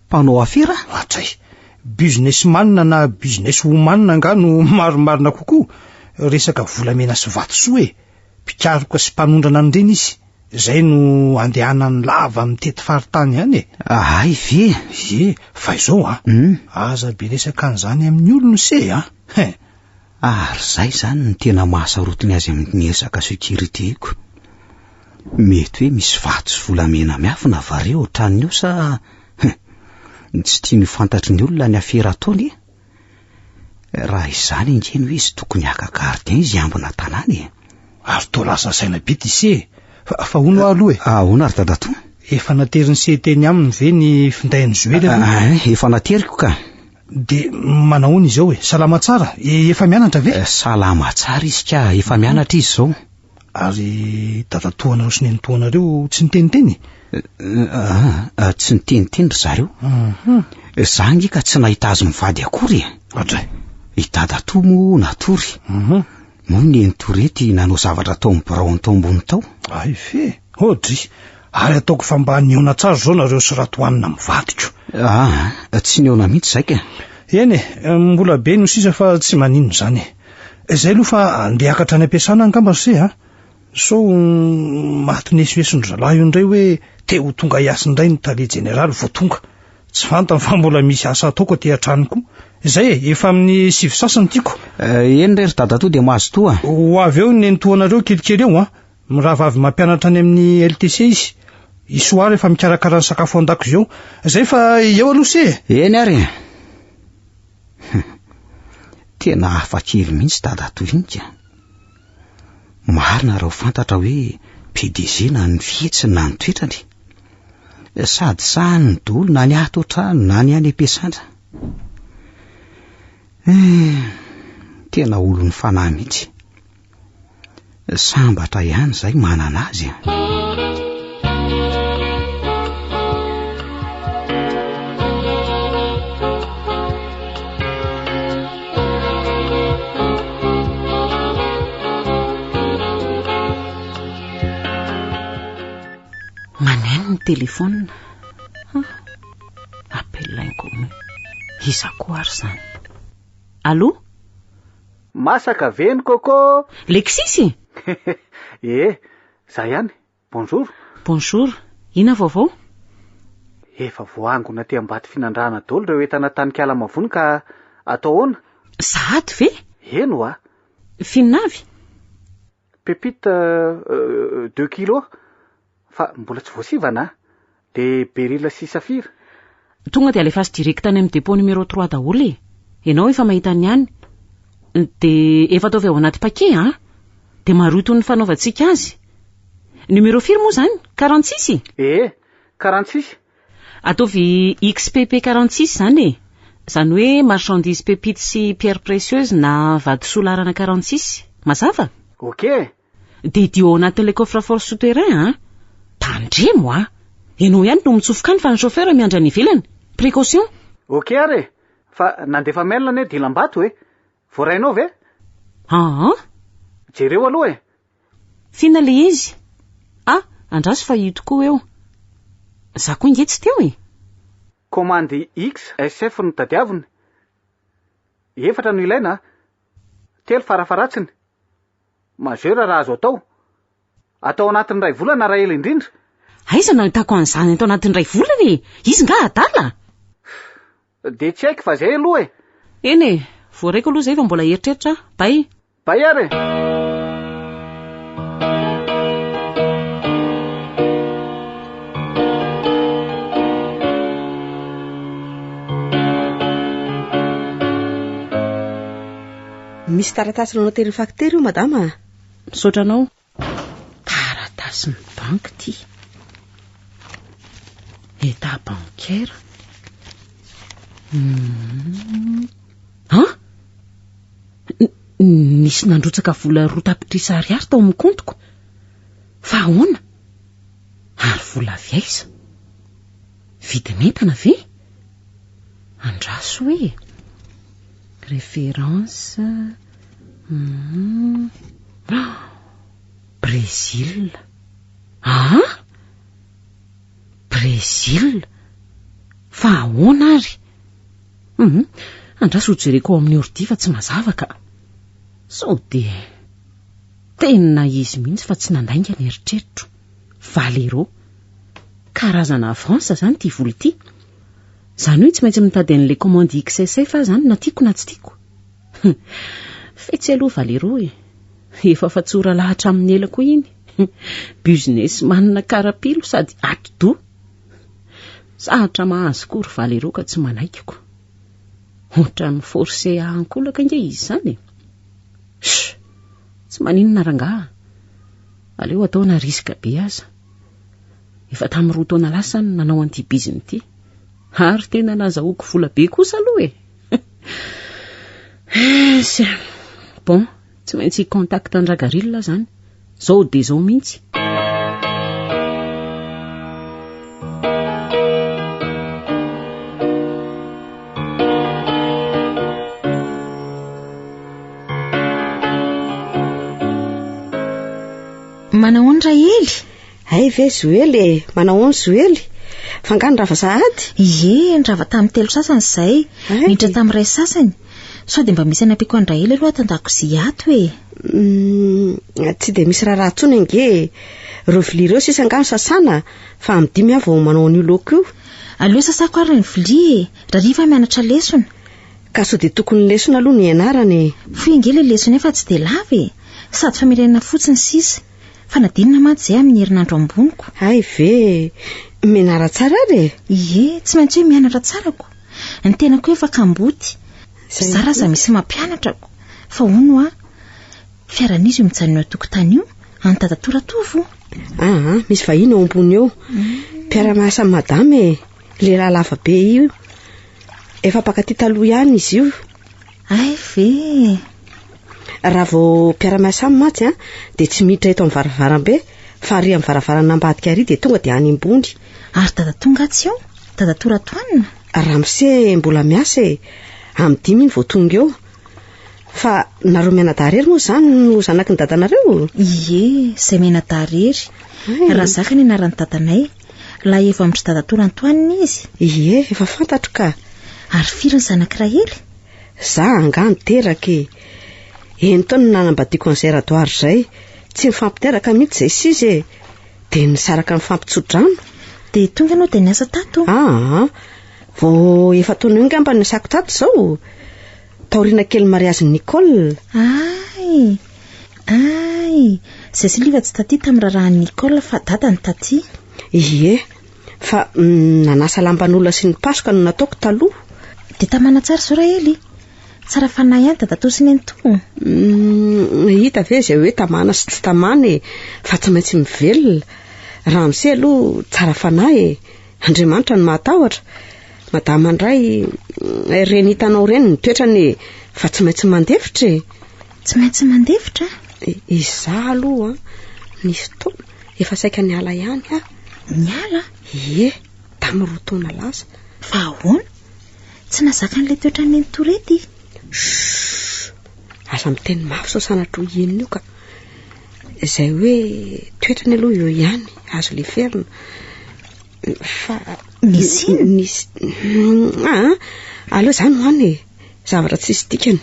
[SPEAKER 4] Mpanao afera?
[SPEAKER 3] Atray, businessman na businesswoman nga no maromarina kokoa. Resaka volamena sy vatosoa e. Pikaroka sy mpanondrana an'ireny izy. Zay no andehanany lava mitety faritany ihany e.
[SPEAKER 4] Ay ve?
[SPEAKER 3] Fa izao aza be resaka an'izany amin'ny olona se
[SPEAKER 4] Ary zay zany ny tena mahasarotiny azy amin'ny resaka sécurité-ko. Mety hoe misy vato sy volamena miafina vareo tranony io sa tsy tia ny fantatry ny olona ny afera ataony. Raha izany ingeny hoe izy tokony haka-gardien izy ambina tanàna e.
[SPEAKER 3] Ary toa lasa saina be ty se. Fa hono aloha e.
[SPEAKER 4] Hono ary dadato?
[SPEAKER 3] Efa nateriny se teny aminy ve ny findain'ny Joely?
[SPEAKER 4] Efa nateriko ka.
[SPEAKER 3] De manahoana izao e? Salama tsara? Efa mianatra ve?
[SPEAKER 4] Salama tsara izy ka, efa mianatra izy zao.
[SPEAKER 3] Ary dadatoanareo sy nenitoanareo tsy niteniteny?
[SPEAKER 4] Tsy niteniteny ry zareo. Za nge ka tsy nahita azy mivady akory.
[SPEAKER 3] Atray,
[SPEAKER 4] I dadato mo natory. Moa neny Torety nanao zavatra tao mibiraony tao ambony tao.
[SPEAKER 3] Ay fe, odry. Ary ataoko fa mba niona tsara zao nareo sy Ratoanina mivadiko.
[SPEAKER 4] Tsy niona mihitsy zay ka.
[SPEAKER 3] Eny e, mbola be no sisa fa tsy maninona zany e. Zay aloha fa andeha akatra any ampiasana angamba se so mahatonesinoesony zalahy io indray hoe te ho tonga hiasa indray ny tale jeneraly vao tonga. Tsy fantany fa mbola misy asa ataoko aty an-tranoko. Zay e, efa amin'ny 7 sasany tiako.
[SPEAKER 4] Eny rery dadato de mahazo toa.
[SPEAKER 3] Ho avy eo ny toanareo kelikely eo mirava avy mampianatra any amin'ny LTC izy. Isoary efa mikarakara ny sakafo an-dako zao. Zay fa eo aloha se.
[SPEAKER 4] Eny ary. Tena hafakely mihitsy dadato iny ka. Marina raha ho fantatra hoe PDG na ny fihetsiny na ny toetrany. Sady sahany ny dolo na ny ato an-trano na ny any ampiasana. Tena olony fanahy mihitsy. Sambatra ihany zay manana azy.
[SPEAKER 1] Maneno ny telefona. Apelainko izako ary zany. Allô?
[SPEAKER 9] Masaka veny koko.
[SPEAKER 1] Lexisy?
[SPEAKER 9] Za ihany. Bonjour.
[SPEAKER 1] Bonjour. Ina vaovao?
[SPEAKER 9] Efa voangona ty ambaty finandrana dolo reo entana tanikala mavony ka atao ahoana?
[SPEAKER 1] Sahady ve?
[SPEAKER 9] Eno
[SPEAKER 1] Fininavy?
[SPEAKER 9] Pépite 2 kilos. Fa mbola tsy voasivana. De Beryl sy Safira.
[SPEAKER 1] Tonga de alefaso direct tany amin'ny dépôt numéro 3 daholo e. Ianao efa mahita ny ihany. De efa ataovy ao anaty paquet de maroto ny fanaovantsika azy. Numéro firy moa zany? 46?
[SPEAKER 9] 46.
[SPEAKER 1] Ataovy XPP 46 zany e. Zany hoe marchandise pépite sy pierre précieuse na vatosoa larana 46. Mazava?
[SPEAKER 9] Ok.
[SPEAKER 1] De dio ao anatin'ilay coffre-fort souterrain Tandremo Ianao ihany no mitsofoka any fa ny chauffeur miandra ny ivelany. Précaution.
[SPEAKER 9] Ok ary. Fa nandefa mail ane Dilambato voarainao ve? Jereo aloha
[SPEAKER 1] Fina le izy. Andraso fa ito koa eo. Za koa ingetsy teo
[SPEAKER 9] Commande X SF no tadiaviny. 4 no ilaina. 3 farafaratsiny. Majeur raha azo atao. atao anatin'ny 2 volana raha ela indrindra.
[SPEAKER 1] Aiza nahitako an'izany atao anatin'ny 2 volana e? Izy nga adala?
[SPEAKER 9] De tsy haiko fa zay aloha e.
[SPEAKER 1] Eny e, voaraiko aloha zay fa mbola eritreritra. Bay
[SPEAKER 9] ary.
[SPEAKER 8] Misy taratasy nao anatin'ny facteur io madama?
[SPEAKER 1] Misaotranao. Taratasy ny banky ty. État bancaire. Nisy nandrotsaka vola 2 tapitrisa ariary tao amin'ny kontoko. Fa ahoana? Ary vola avy aiza? Vidin'entana ve? Andraso hoe. Référence Brésil. Brésil? Fa ahoana ary? Andraso hojereko ao amin'ny ordi fa tsy mazava ka. Sao de tena izy mihitsy fa tsy nandainga ny eritreritro. Valero. Karazana Fransa zany ty vola ty. Zany hoe tsy maintsy mitady an'le commande XSF zany na tiako na tsy tiako. Fetsy aloha Valero e. Efa fa tsora lahatra amin'ny elako iny. Business manana karapilo sady atido. Sahatra mahazo kory Valero ka tsy manaikiko. Ohatra ny forcé ankolaka inge izy zany e. Tsy maninona rangaha. Aleo ataona riska be aza. Efa tamin'ny 2 taona lasa nanao an'ity biziny ity. Ary tena nazahoako vola be kosa aloha e. Bon, tsy maintsy contacte Andragarilla zany. Zao de zao mihitsy.
[SPEAKER 5] Manao Raely?
[SPEAKER 8] Ay ve Zoely, manao Zoely? Fangany rava sahady?
[SPEAKER 5] Ie, ndrava tamin'ny 3 sasany zay. Nidra tamin'ny 2 sasany. Sao de mba misy anapiko Andraely aloha tandakozy ato e.
[SPEAKER 8] Tsy de misy raha tsony nge. Reo vilia reo sisa ngano sasana fa amin'ny 5 avao manao an'io loko io.
[SPEAKER 5] Aleo sasako ary ny vilia e. Rariva mianatra lesona.
[SPEAKER 8] Ka sao de tokony lesona aloha ny ianarany.
[SPEAKER 5] Foingely lesona efa tsy de lava e. Sady famirena fotsiny sisa. Fa nadinina maty zay amin'ny herinandro amboniko.
[SPEAKER 8] Ay ve, mianara tsara re?
[SPEAKER 5] Ie, tsy maintsy hoe mianatra tsarako. Ny tenako efa kamboty. Zara za misy mampianatrako. Fa hono fiaran'izy io mijanona eo tokotany io, antadatora tovo.
[SPEAKER 8] Misy vahiny ao ambony eo. Mpiara-miasa madame, lehilahy lava be io. Efa pakatỳ taloha ihany izy io.
[SPEAKER 5] Ay ve.
[SPEAKER 8] Raha vao mpiara-miasa maty de tsy miditra eto amin'ny varavarambe, fa ary amin'ny varavarana ambadika ary de tonga de any ambony.
[SPEAKER 5] Ary dada tonga tsy eo? Dada tora toanina?
[SPEAKER 8] Ramose mbola miasa e. Amin'ny 5 iny vao tonga eo. Fa nareo mianadarery moa zany no zanaky ny dadanareo?
[SPEAKER 5] Ie, zay mianadarery. Raha zaka ny anaran'ny dadanay, la efa amin'ny dada tora Antoanina izy.
[SPEAKER 8] Ie, efa fantatro ka.
[SPEAKER 5] Ary firy ny zanaky Raely?
[SPEAKER 8] Za angano teraka e. Eny taona nanambadiako an'izay radoary zay, tsy mifampiteraka mihitsy zay sisa e. De nisaraka mifampitsodrano.
[SPEAKER 5] De tonga anao de niasa tato?
[SPEAKER 8] Vao efa taona io ngamba ny asako tato zao. Taorina kely mariazin'i Nicole.
[SPEAKER 5] Ay, zay sy liva tsy taty tamin'ny rahan'i Nicole fa dada ny taty.
[SPEAKER 8] Ie, fa nanasa lamban'olona sy ny pasoka no nataoko taloha.
[SPEAKER 5] De tamana tsara zao Raely. Tsara fanahy ihany dada tosiny any to.
[SPEAKER 8] Hita ve zay hoe tamana sy tsy tamana fa tsy maintsy mivelona. Ramose aloha tsara fanahy e. Andriamanitra no mahatahotra. Madama andray reny hitanao reny ny toetrany fa tsy maintsy mandefitra e.
[SPEAKER 5] Tsy maintsy mandefitra?
[SPEAKER 8] Iza aloha nisy taona efa saika niala ihany
[SPEAKER 5] Niala?
[SPEAKER 8] Ie, tamin'ny 2 taona lasa.
[SPEAKER 5] Fa ahoana? Tsy nazaka an'ilay toetrany Torety?
[SPEAKER 8] Aza miteny mafy sao sanatro heniny io ka. Izay hoe toetrany aloha eo ihany azo le ferina. Fa
[SPEAKER 5] nisy
[SPEAKER 8] aleo zany hoany zavatra tsy isy dikany.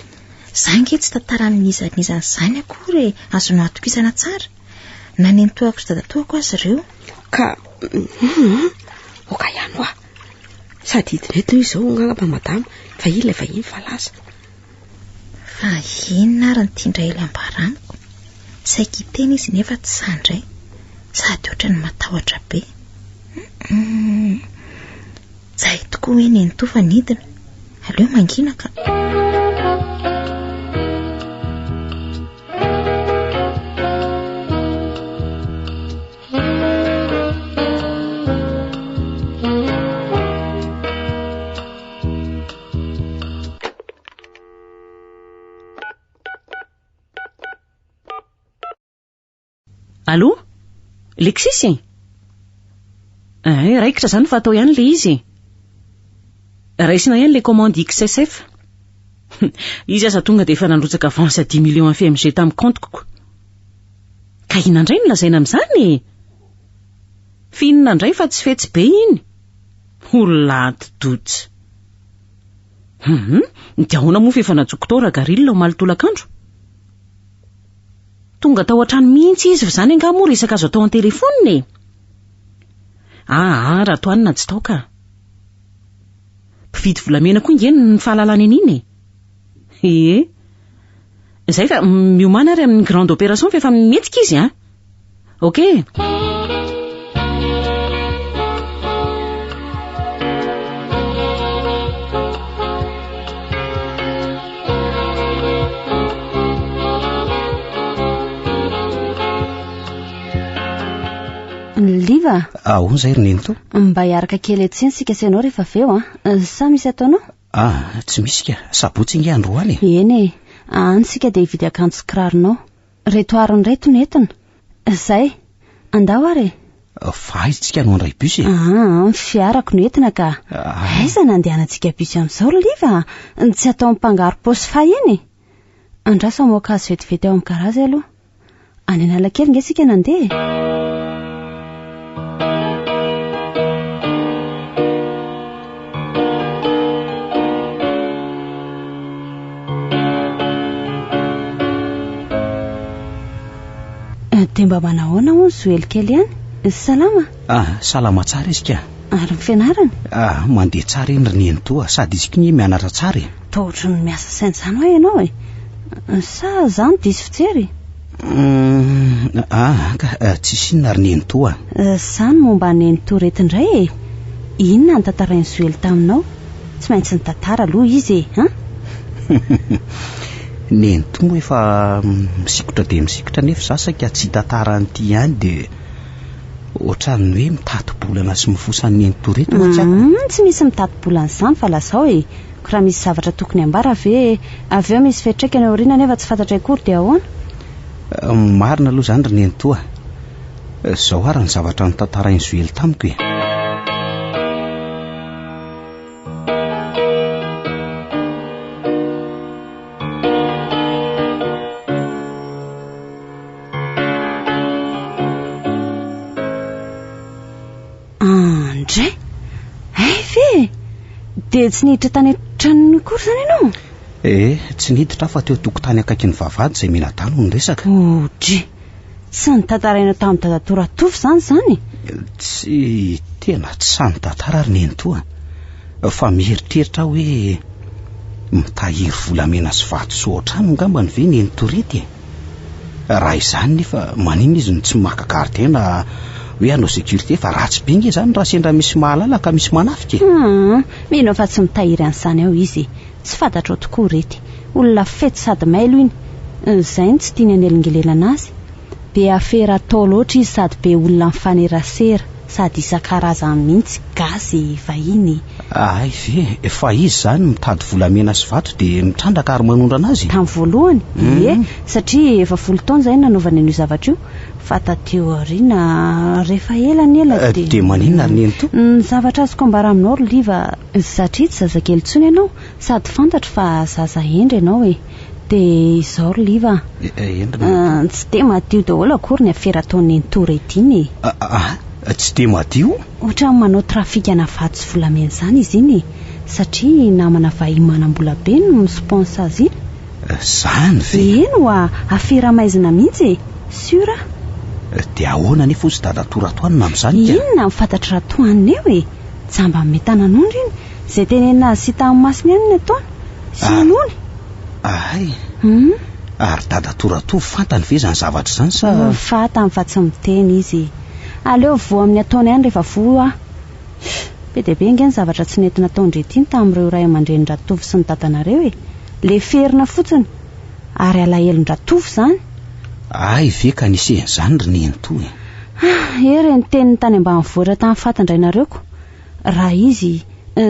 [SPEAKER 5] Zange tsy tantaran'ny izany zany akory azonao atokisana tsara. nanentoako sy dadatoako azy ireo
[SPEAKER 8] ka oka ihany hoa sady hidinety izao ngangamba madama fa ilay vahiny falaza
[SPEAKER 5] fa inona ary ny tiandray ilay ambaraniko saika hiteny izy nefa tsy sandray sady ohatra ny matahotra be zahay tokoa hoe nentofa nidina aleo mangina ka
[SPEAKER 1] Allô Lexisy raikitra zany fa atao ihany le izy raisina ihany le commande XSF izy aza tonga dia efa nandrotsaka avance 10 millions en FMG tamin'ny compte-ko ka inandray no lazaina amin'izany fihinana indray fa tsy fetsy be iny olady dotsy dia ahoana moa fa efa najoko tao ragarilla ho malitolakandro tonga tao an-trano mihitsy izy fa zany angamo resaka azo atao amin'ny telefoniny raha toanina tsy tao ka mpividy volamena koa ingeny ny fahalalana aniny zay fa miomana ary amin'ny grande opération fa efa metsika izy ok
[SPEAKER 7] Liva
[SPEAKER 4] ahoana zay roneny to
[SPEAKER 7] mba hiaraka kely etsiny sika sainao rehefa aveo sa misy ataonao
[SPEAKER 4] tsy misy ka sabotsy inge androany
[SPEAKER 7] eny sika dia hividy akanjo sy kiraronao reto ariny ray tonetona zay andao ary
[SPEAKER 4] fa aizytsika no andray bus
[SPEAKER 7] fiarako no entina ka aiza nandehanantsika bus amin'izao Liva tsy atao mipangaro posy fa eny andrasa moakazo vetivety ao amin'ny karazy aloha any analakely nge sika nandeha dia mba manahoana ho ny zoely kely ihany salama
[SPEAKER 4] salama tsara izy ka
[SPEAKER 7] ary ny fianarana
[SPEAKER 4] mandeha tsara eny roneny toa sady izy kiny mianatra tsara
[SPEAKER 7] taotry ny miasa sainy zany ho ianao sa zany diso fijery
[SPEAKER 4] tsisy inona roneny toa
[SPEAKER 7] zany momba neny toretindray inona ny tantarainy zoely taminao tsy maintsy ny tantara aloha izy
[SPEAKER 4] neny to moa efa misikotra dia misikotra nefa zasaka tsy tantara n'ity ihany dia ohatrany hoe mitati-bolana sy mifosany neny torety
[SPEAKER 7] tsy misy mitati-bolana izany fa lasao ko raha misy zavatra tokony ambara aveo misy fetraikany aoriana nefa tsy fantatra akory dia ahoana
[SPEAKER 4] marina aloha zany roneny toa zao ary ny zavatra ny tantarainy zoely tamiko
[SPEAKER 7] dia tsy niditra tany an-tranony kory zany ianao
[SPEAKER 4] tsy niditra fa teo tokotany akaiky ny vavahady izay menadano ny resaka
[SPEAKER 7] tsy nitantaraina tamin'ny dadatoratovo zany
[SPEAKER 4] tsy tena tsy sany tantara roneny toa fa mieritreritra hoe mitahiry volamena sy vato so ohatrano ngambany ve neny torety raha izany nefa manina izy no tsy makagardiena hoe anao sécurité fa ratsy be nge zany raha sendra misy mahalala ka misy manafika
[SPEAKER 7] mino fa tsy mitahiry an'izany ao izy tsy fantatra ao tokoa rety olona fety sady mailo iny zay ny tsy tiany anelongelelana azy be afera atao loatra izy sady be olona mifanerasera sady isan-karazany mihitsy gasy vahiny
[SPEAKER 4] ve fa izy zany mitady volamena sy vato dia mitrandraka ary manondrana azy
[SPEAKER 7] tamin'ny voalohany satria efa 10 taona zay nanaovana an'io zavatra io fa tateo ariana rehefa ela
[SPEAKER 4] dia maninona roneny to
[SPEAKER 7] ny zavatra azoko ambara aminao Liva satria tsy zazakely tsony ianao sady fantatra fa zaza endry ianao dia izao Liva tsy dia madio daholo akory ny afera ataon'ny torety iny
[SPEAKER 4] tsy dia madio
[SPEAKER 7] ohatrany manao trafikana vato sy volamena zany izy iny satria namana vahiny manam-bola be no misponsa azy iny
[SPEAKER 4] zany ve
[SPEAKER 7] eno afera maizina mihitsy sura
[SPEAKER 4] dia ahoana nefa tsy dadatoratoanina amin'izany ka?
[SPEAKER 7] Inona mifantatra ratoanina eo e? Jamba metanan'ondry iny izay tenena azy sy tamin'ny masiny ihany ny ataony sy nony.
[SPEAKER 4] Ay ary dadatorato fantany ve zany zavatra izany sa?
[SPEAKER 7] Fantany fa tsy miteny izy. Aleo vo amin'ny ataony ihany rehefa voa. Be dia be nge ny zavatra tsy nentina taondretiny tamin'ireo ray aman-dreny Ratovy sy ny dadanareo e. Le ferina fotsiny ary alahelon-Ratovy izany.
[SPEAKER 4] Ay ve ka nisen'izany ry Nenitoa e?
[SPEAKER 7] Ere ny teniny tany ambanivohitra tamin'ny fatandrainareoko. Raha izy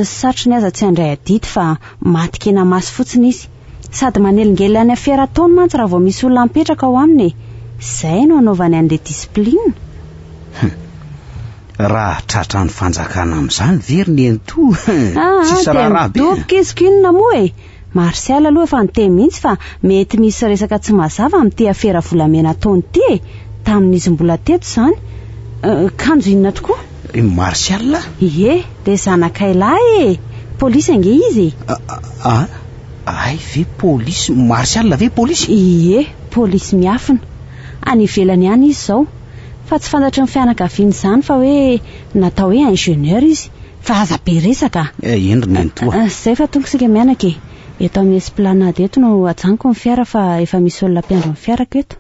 [SPEAKER 7] satry ny aza tsy handray adity fa matikena masy fotsiny izy. Sady manelingely any afera taony mantsy raha vao misy olona mipetraka ao aminy. Izay no anaovany an'ilay disiplinina.
[SPEAKER 4] Raha tratra ny fanjakana amin'izany very Nenitoa. Tsisy raharaha be.
[SPEAKER 7] Doboka izy kinona moa e. Marsial aloha efa niteny mihitsy fa mety misy resaka tsy mazava amin'ity afera volamena taony ity e. Tamin'izy mbola teto izany. Kanjo inona tokoa?
[SPEAKER 4] Marsial?
[SPEAKER 7] Ie, dia zanakailahy e. Polisy ange izy.
[SPEAKER 4] Ay ve polisy? Marsial ve polisy?
[SPEAKER 7] Ie, polisy miafina. Any ivelany ihany izy izao. Fa tsy fantatry ny fianakaviany izany fa hoe natao hoe ingénieur izy. Fa aza be resaka.
[SPEAKER 4] Endry Nenitoa.
[SPEAKER 7] Izay fa tonga sika mianaka e. Eto amin'ny esplanade eto no ajanoko ny fiara fa efa misy olona mpiandro ny fiarako eto.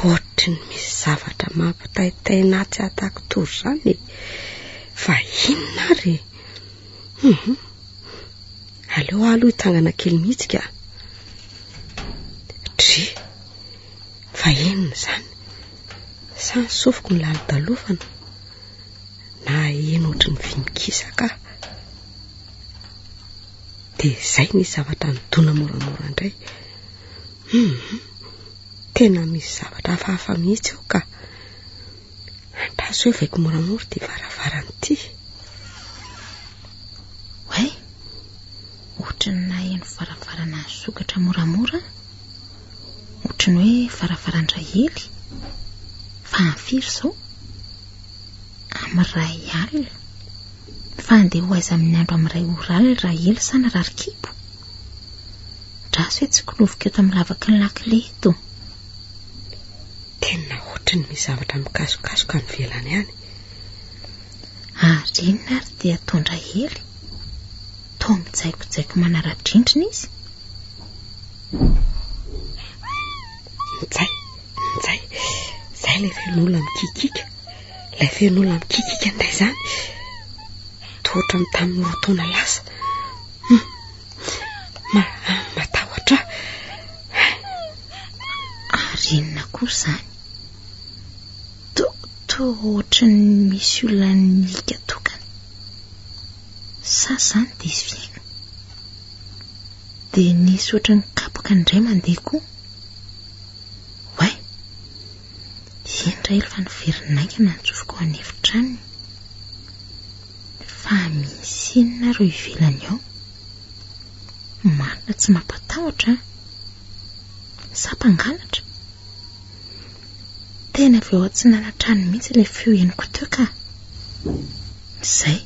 [SPEAKER 8] Ohatrany misy zavatra mampitaitaina tsy atako tory izany fa inona ary? Aleo aloha hitsangana kely mihitsy ka. Fa inona izany? Sa ny sofiko ny lalodalofana na eno ohatry ny vimikisaka? Dia izay ny zavatra nidona moramora indray. Tena misy zavatra hafahafa mihitsy eo ka. Andraso hoe vaiko moramora dia varavarana ity.
[SPEAKER 5] Way, ohatrany na eno varavarana sokatra moramora, ohatrany hoe varavaran-drahely. Fa amfiry izao? Amin'ny ray alina. Fa andeha ho aiza amin'ny andro amin'ny ray orala rahely sa na rarikibo. Draso hoe tsy koloviko eto amin'ny lavaky ny lakile eto.
[SPEAKER 8] Tena ohatrany misy zavatra mikasokasoka ny velany ihany.
[SPEAKER 5] Ary inona ary dia ataondra hely? Tao mijaikojaiko manara-drindrina izy.
[SPEAKER 8] Zay ilay fen'olona mikikika. Ilay fen'olona mikikika indray izany. Tohatra ny tamin'ny roataona lasa. Matahotra.
[SPEAKER 5] Ary inona koa izany? Ohatry ny misy olona nika tokana. Sa izany dia izy fiaina. Dia nisy ohatry ny kapoka indray mandeha koa. Way, indray efa niverin'aingana nitsofoko ao an'efitraniny. Fa misy inona ro ivelany ao? Marina tsy mampatahotra. Sa mpangalatra? Tena avy ao tsy nanatrany mihitsy ilay feo henoko teo ka. Izay,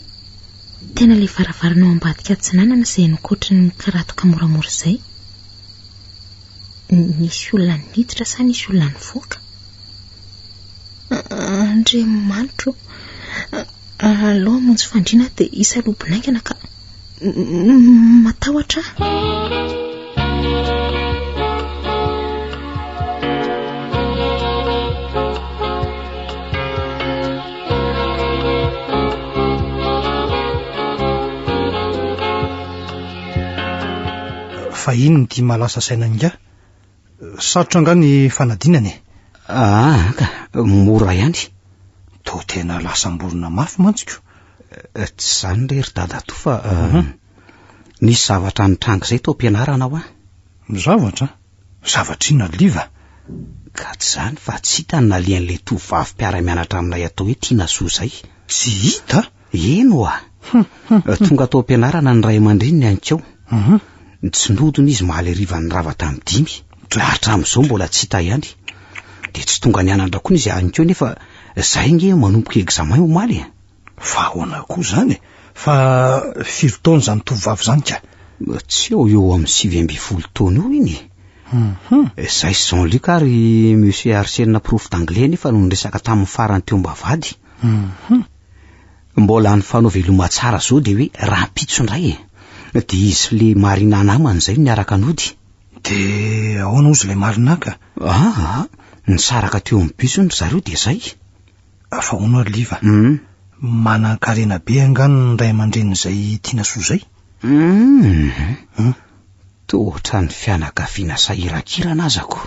[SPEAKER 5] tena ilay varavarana ao ambadika tsy nanana izay nikoatra ny karatoka moramora izay. Nisy olona niditra sa nisy olona nivoaka? Andriamanitro, alao hamonjy fandriana dia isalobinaingana ka matahotra.
[SPEAKER 3] Fa ino ny malasa saina nga? Sarotra nga ny fanadinany.
[SPEAKER 4] Ka mora ihany.
[SPEAKER 3] To tena lasam-borona mafy mantsiko.
[SPEAKER 4] Tsy izany rery dadato fa nisy zavatra nitrango izay tao am-pianarana ao
[SPEAKER 3] Zavatra inona liva?
[SPEAKER 4] Ka tsy izany fa tsy hita ny nalian'ilay tovovavy mpiara-mianatra aminay atao hoe Tiana Soa izay.
[SPEAKER 3] Tsy hita?
[SPEAKER 4] Eno tonga tao am-pianarana ny ray aman-dreniny anikao. Tsy nodony izy mahaly rivany rava tamin'ny 5. Hatramin'izao mbola tsy hita ihany. Dia tsy tonga nianatra koa izy anikao nefa Zay nge manomboka examen omaly.
[SPEAKER 3] Fa ahoana koa zany fa 4 taona zany tovovavy zany ka.
[SPEAKER 4] Tsy eo amin'ny 7 taona io iny. Zay Jean-Luc ary monsieur Arsène prof d'anglais nefa no resaka tamin'ny farany teo mba vady. Mbola ny fanaoveloma tsara zao de hoe rahampitso indray de izy le Marina namany zay niaraka nody.
[SPEAKER 3] De ahoana ozy le Marina ka?
[SPEAKER 4] Nisaraka teo amin'ny piso ny zareo de zay.
[SPEAKER 3] Fa ahoana Liva? Manan-karena be angano ny ray aman-dreny zay tiana soa zay.
[SPEAKER 4] Tohatra ny fianakaviana sahirakira nazako.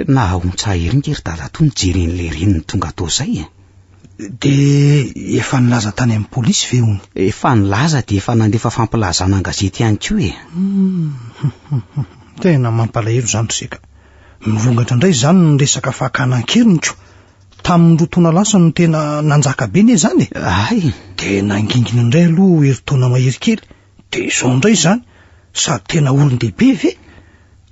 [SPEAKER 4] Na ontsaherin-kery dadatoa nijeren'le reniny tonga tao zay.
[SPEAKER 3] De efa nilaza tany amin'ny polisy ve hony?
[SPEAKER 4] Efa nilaza de efa nandefa fampilazana an-gazety ihany koa e.
[SPEAKER 3] Tena mampalahelo zany seka. Mivongatra indray zany ny resaka fahakanan-keriniko. Tamin'ny roa-taona lasa no tena nanjaka be ne zany.
[SPEAKER 4] Ay,
[SPEAKER 3] de nangingina indray aloha herintaona mahery kely. De izao indray zany sady tena olon-dehibe ve.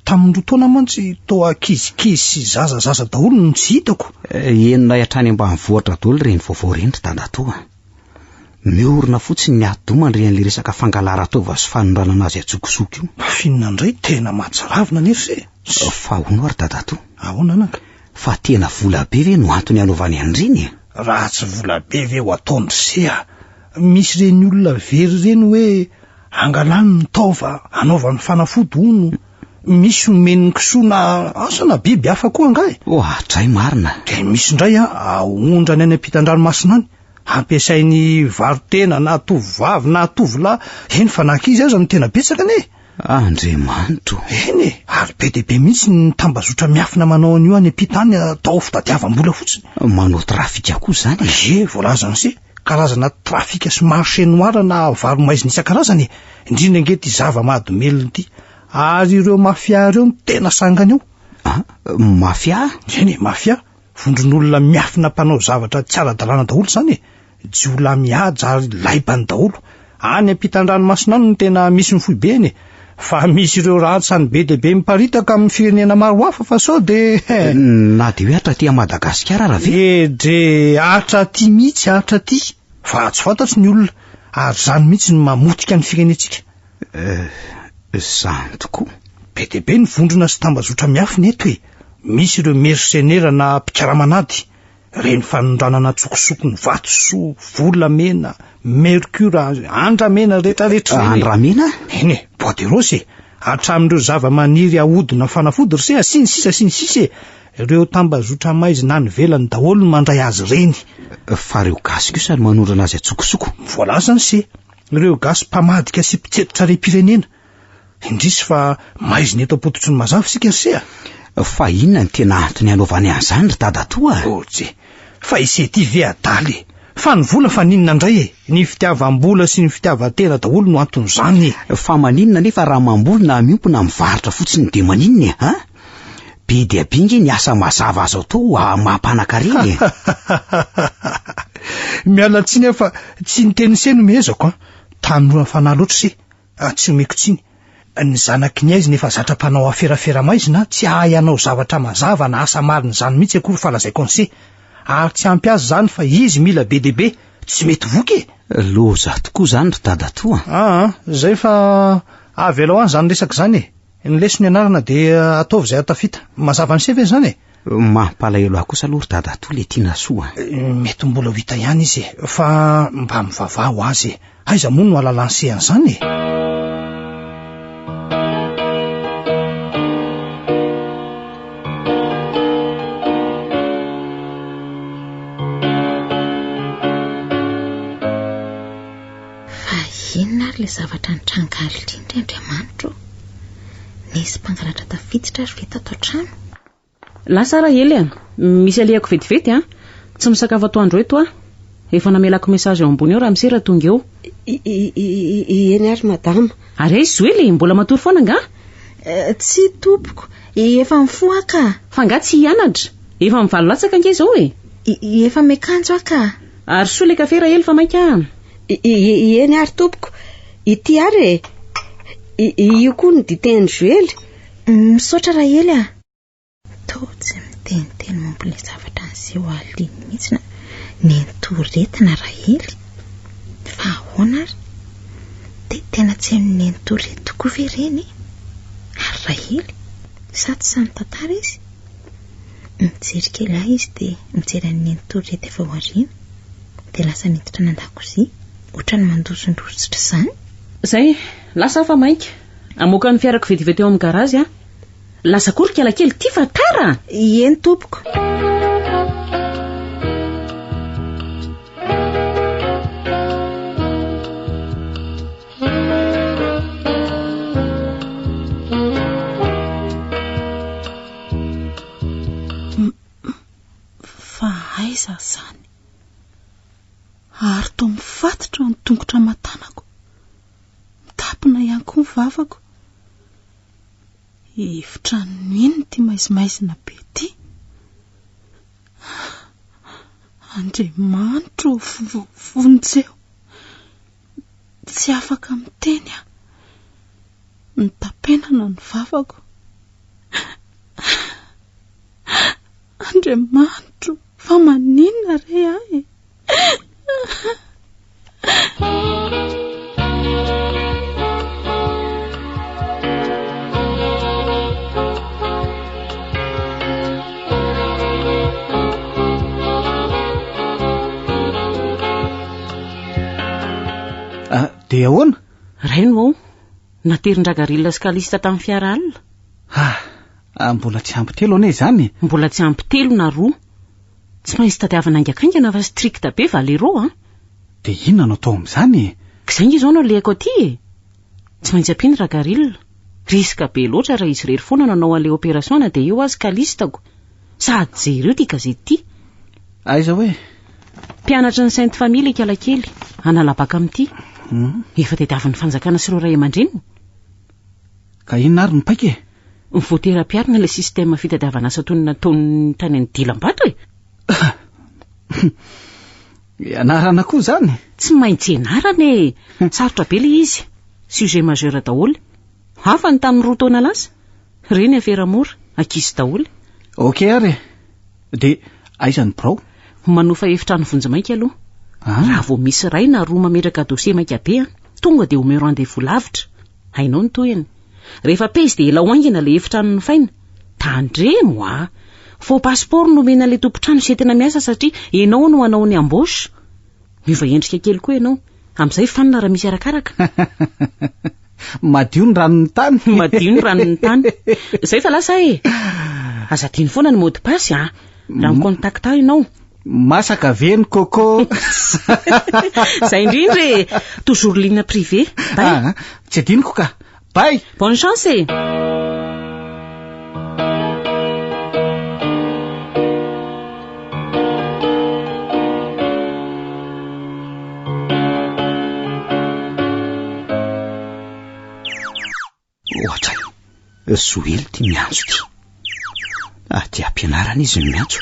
[SPEAKER 3] Tamin'ny roa-taona mantsy toa ankizikizy sy zazazaza daholo no tsy hitako.
[SPEAKER 4] Enina hatrany ambanivohitra daholo reny vaovao reny dadatoa. Miorina fotsiny ny adoman-dren'le resaka fangalara-taova sy fanondranana azy atsokotsoko io.
[SPEAKER 3] Finina indray tena matsaravina nefa se.
[SPEAKER 4] Fa ahoana ary dadatoa?
[SPEAKER 3] Ahoana anaka?
[SPEAKER 4] Fa tena vola be ve no antony anaovany an'ireny?
[SPEAKER 3] Raha tsy vola be ve ho ataondry sea. Misy reny olona very reny hoe angalany ny taova anaovany fanafody hono. Misy omen'ny kisoana asana biby hafa koa angahy.
[SPEAKER 4] Hatray marina.
[SPEAKER 3] De misy indray aondrany any ampitan-dranomasina any. Ampiasainy varotena na tovovavy na tovolahy. Eny fa nankizy aza no tena betsaka ne.
[SPEAKER 4] Andriamanitro.
[SPEAKER 3] Eny e, ary be dehibe mihitsy ny tambazotra miafina manao an'io any ampitany atao fitadiavam-bola fotsiny.
[SPEAKER 4] Manao trafika koa zany.
[SPEAKER 3] Voalazany se. Karazana trafika sy marché noir na varomaizina isan-karazany. Indrindra angety zava-mahadomelony ity. Ary ireo mafia ireo tena sangany eo.
[SPEAKER 4] Mafia?
[SPEAKER 3] Eny, mafia. Vondron'olona miafina mpanao zavatra tsy ara-dalàna daholo zany. Jiolahy mihaja ary laibany daholo. Any ampitan-dranomasina any no tena misy mifoy be eny. Fa misy ireo ratsany be dehibe miparitaka amin'ny firenena maro hafa fa sao de
[SPEAKER 4] na de hoe atraty a Madagasikara raha ve?
[SPEAKER 3] De atraty mihitsy atraty. Fa tsy fantatro ny olona. Ary zany mihitsy no mamotika ny firenetsika.
[SPEAKER 4] Zany tokoa.
[SPEAKER 3] Be dehibe ny vondrona sy tambazotra miafina eto e. Misy ireo mercenera na mpikaramanady. Reny fanondranana tsokosokony vatosoa, volamena, mercure, andramena rehetrarehetra.
[SPEAKER 4] Andramena?
[SPEAKER 3] Eny e, bois de rose e. Hatramin'ireo zava-maniry ahodina fanafody ry se siny sisa. Ireo tambazotra maizina any velany daholo no mandray azy reny.
[SPEAKER 4] Fa reo gasy kosa no manondrana azy atsokosoko.
[SPEAKER 3] Voalazany se. Ireo gasy mpamadika sy mpitsetitra rem-pirenena. Indrisy fa maizina eto ampototry ny mazava sika ry se.
[SPEAKER 4] Fa inona ny tena antony anaovany an'izany ry dadatoa?
[SPEAKER 3] Fa isety ve adaly. Fa ny vola fa ninona indray e. Ny fitiavam-bola sy ny fitiavan-tena daholo no antony zany.
[SPEAKER 4] Fa maninona nefa raha mamboly na miompona mivarotra fotsiny de maninona ha? Be dia bingy ny asa mazava azo atao mampanankareny.
[SPEAKER 3] Miala tsiny fa tsy niteny se no mihezako. Tanora fanahy loatra se. Tsy omeko tsiny. Ny zanaky ny aizy nefa zatra mpanao aferafera maizina tsy ahay anao zavatra mazava na asa mariny zany mihitsy akory falazaiko anse. Ary tsy ampy azy zany fa izy mila be dehibe. Tsy mety voky e.
[SPEAKER 4] Loza tokoa zany ry dadatoa.
[SPEAKER 3] Zay fa avy aloha any zany resaka zany e. Ny lesony anarana de ataovy zay atafita. Mazava ny se zany e.
[SPEAKER 4] Mampalahelo aho kosa aloha ry dadatoa le tiana soa.
[SPEAKER 3] Mety mbola ho hita ihany izy e. Fa mba mivavaho azy e. Aiza moa no alalansehan zany e.
[SPEAKER 5] Le zavatra nitrangaly indrindra Andriamanitro. Nisy mpangalatra tafiditra ary vita ato an-trano.
[SPEAKER 1] Lasa raha ely misy alehako vetivety tsy misakafo atoandro eto efa namelako message eo ambony eo raha misera tonga eo.
[SPEAKER 8] Eny ary madama.
[SPEAKER 1] Ary izy zoely mbola matory foana nga?
[SPEAKER 5] Tsy tompoko, efa mifoha ka.
[SPEAKER 1] Fa nga tsy hianatra, efa mivalo latsaka nge zao e.
[SPEAKER 5] Efa miakanjo aka.
[SPEAKER 1] Ary soa le kafe raha ely fa maika.
[SPEAKER 8] Eny ary tompoko. Ity ary io koa ny diten'ny Joely.
[SPEAKER 5] Misaotra raha ely To tsy teniteny mombolay zavatra an'izay aliny mihitsy na nentoretina Rahely. Fa ahoana ary dia tena tsy amin'ny nentorety tokoa ve ireny ary Rahely sa tsy samy tantara izy. Mijery kely ahy izy dia mijery an'ny nentorety efa aoriana dia lasa miditra nan-dakozia ohatrany mandosondositra izany.
[SPEAKER 1] Zay lasa fa mainka amoaka ny fiarako vetivety eo amin'ny garazy a. Lasa kory kela kely ty fa tara.
[SPEAKER 5] Eny tompoko.
[SPEAKER 10] Fa aiza zany ary to mifatotra ny tongotra matanako, mitapina ihany koa ny vavako. Efitra no iny ty maizimaizina be ty. Andriamanitro vonjeo, tsy afaka miteny aho, nitapenana ny vavako. Andriamanitro, fa maninona re ahy.
[SPEAKER 9] Dia ahoana?
[SPEAKER 1] Raino naterin-dragarilona sy kalista tamin'ny fiara alina.
[SPEAKER 9] Mbola tsy ampy telo ane izany.
[SPEAKER 1] Mbola tsy ampy telo na roa. Tsy maintsy tadiavana aingakaingana fa stricta be Valero a.
[SPEAKER 9] Dia inona no atao amin'izany?
[SPEAKER 1] Kizay izao no leko aty. Tsy maintsy ampiany ragarilona. Riska be loatra raha izy rery foana nanao an'ilay opération dia eo azy kalistako. Sady jereo ty gazety ty.
[SPEAKER 9] Aiza hoe?
[SPEAKER 1] Mpianatra ny Sainte Famille Kalakely, analabaka amin'ity. Efa tadiavan'ny fanjakana sy ireo ray aman-dreny.
[SPEAKER 9] Ka inona ary ny paika?
[SPEAKER 1] Voatera-piarina ilay sistema fitadiavana asa tony nataon'ny tany any Dilambato e.
[SPEAKER 9] Ianarana koa zany?
[SPEAKER 1] Tsy maintsy ianarana e. Sarotra be ilay izy. Sujet majeur daholo. Hafany tamin'ny 2 taona lasa. Reny aferamora, ankizy daholo.
[SPEAKER 9] Okey ary. Dia aiza ny birao?
[SPEAKER 1] Manofa efitrano vonjimaika aloha. Raha vao misy ray na roa mametraka dossier maika be, tonga dia omeo rendez-vous lavitra. Hainao ny toyany. Rehefa pese dia ela oangina ilay efitrano ny faina. Tandremo a. Faux passeport no omena ilay tompotrano sy tena miasa satria ianao no hanao ny embauche. Miova endrika kely koa ianao. Amin'izay fanina raha misy arakaraka.
[SPEAKER 9] Madio ny ranon'ny tany.
[SPEAKER 1] Madio ny ranon'ny tany. Izay fa lasa e. Aza tiany foana ny mot de passe a. Raha mikontakta ianao.
[SPEAKER 9] Masaka veny Coco.
[SPEAKER 1] Zay indrindra e. Toujours ligne privée. Bye.
[SPEAKER 9] Tsy adiniko ka. Bye.
[SPEAKER 1] Bonne chance e.
[SPEAKER 4] Ohatra, Soely ty miantso ty. Ty ampianarana izy no miantso.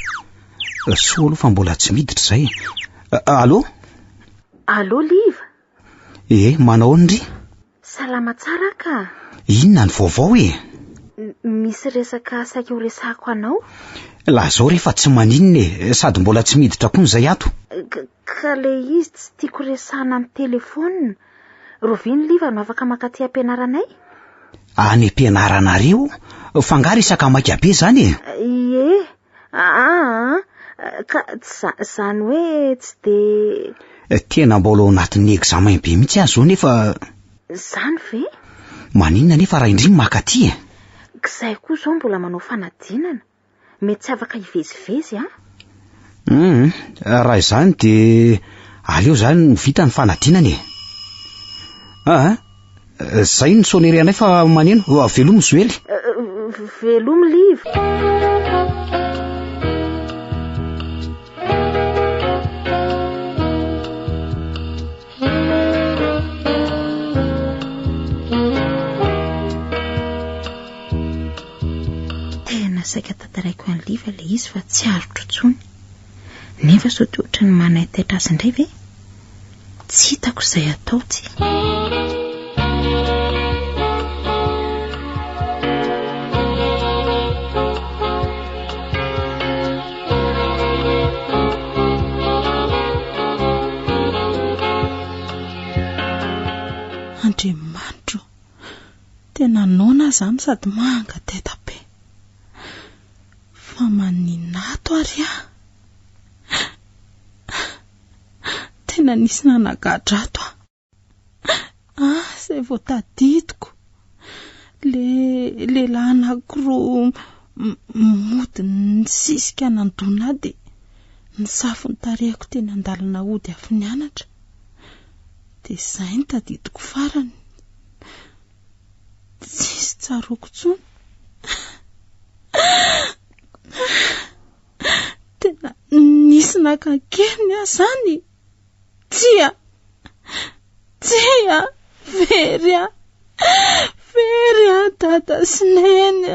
[SPEAKER 4] Soa aloha fa mbola tsy miditra zay. Allô?
[SPEAKER 5] Allô, Liva?
[SPEAKER 4] Manao ndry?
[SPEAKER 5] Salama tsara ka.
[SPEAKER 4] Inona ny vaovao e?
[SPEAKER 5] Misy resaka saika ho resako anao?
[SPEAKER 4] Lah zao rehefa tsy maninona sady mbola tsy miditra koa zay ato.
[SPEAKER 5] Ka le izy tsy tiako resahana amin'ny telefona. Roviny Liva no afaka makaty ampianaranay?
[SPEAKER 4] Any ampianaranareo? Fangaro isaka maika be zany e?
[SPEAKER 5] Ka zany hoe tsy de...
[SPEAKER 4] Tena mbola ao anatin'ny examen be mihitsy azy zao nefa...
[SPEAKER 5] Zany ve?
[SPEAKER 4] Maninona nefa raha indriny makaty e?
[SPEAKER 5] Kizay koa zao mbola manao fanadinana. Mety tsy afaka hivezivezy a?
[SPEAKER 4] Raha izany dia aleo zany no vita ny fanadinana e. Zay ny sonerenay fa maneno velomo Soely.
[SPEAKER 5] Velomo Liva. Tena saika tantaraiko an'ny Liva le izy fa tsy arotro tsony. Nefa sao ty ohatrany manahitaitra azy indray ve? Tsy hitako izay atao tsy.
[SPEAKER 10] tena nona zany sady manga tetabe. Fa maninato ary tena nisy nanagadrato zay vao tadidiko lehilahy anankiroa mody ny sisika nandona dia nisafony tarehiko teny andalana ody afy nianatra. Dia izay ny tadidiko farany, tsisy tsaroko tsony. Tena nisy nakankeny zany. Tsia very dada sy neny.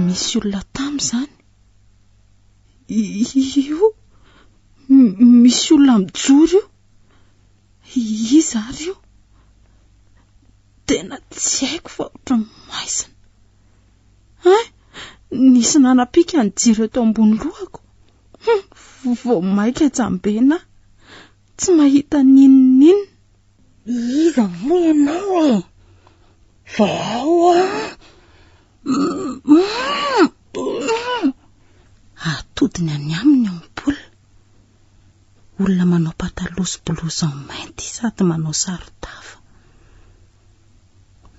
[SPEAKER 10] Misy olona tam'izany. Io misy olona mijoro io. Iza ary io? Tena tsy haiko fa ohatra maizina. Nisy nanapika ny jiro eto ambony lohako. Vao maika jambena, tsy mahita ninninina.
[SPEAKER 5] Iza moa ianao Vao atodiny any aminy ampola. Olona manao pataloha sy blouson mainty sady manao saron-tafa.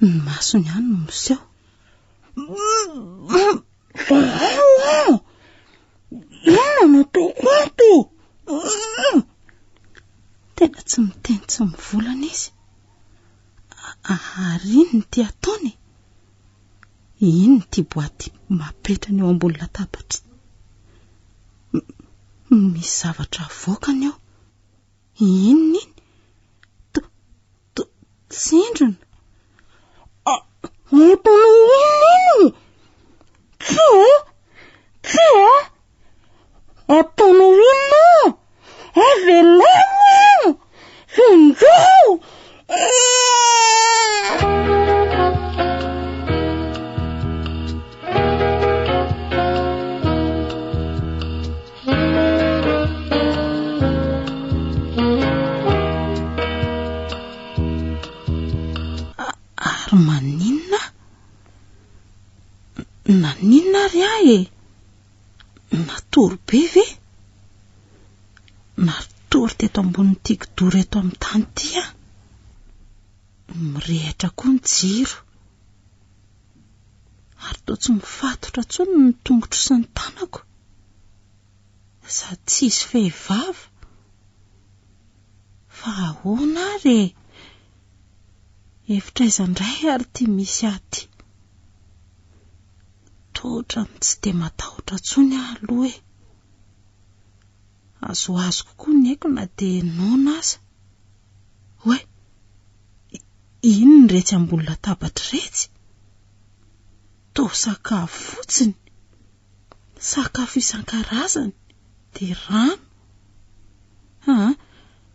[SPEAKER 5] Ny masony ihany no miseho. Inona no ataoko ato? Tena tsy miteny tsy mivolana izy. Ary iny ty ataony? Iny ty boaty mapetrany eo ambony latabatra. Misy zavatra avoakany ao. Iny tsindrona. Ataonao inona? Tsia? Ataonao inona? Avelamo! Vonjao! Ary maninona? Naninona ry ahy e? Natory be ve? Natory teto ambony tikodoro eto amin'ny tany tia. Mirehatra koa ny jiro. Ary toa tsy mifatotra tsony ny tongotro sy ny tanako. Sady tsisy vehivavy. Fa ahoana ary e? Efitra izandray ary ty misy aty. Totra ny tsy de matahotra tsony aloha e. Azo kokoa ny haiko na de nona aza. Hoe, iny ny retsy ambony latabatra retsy. Toa sakafo fotsiny. Sakafo isan-karazany. De rano.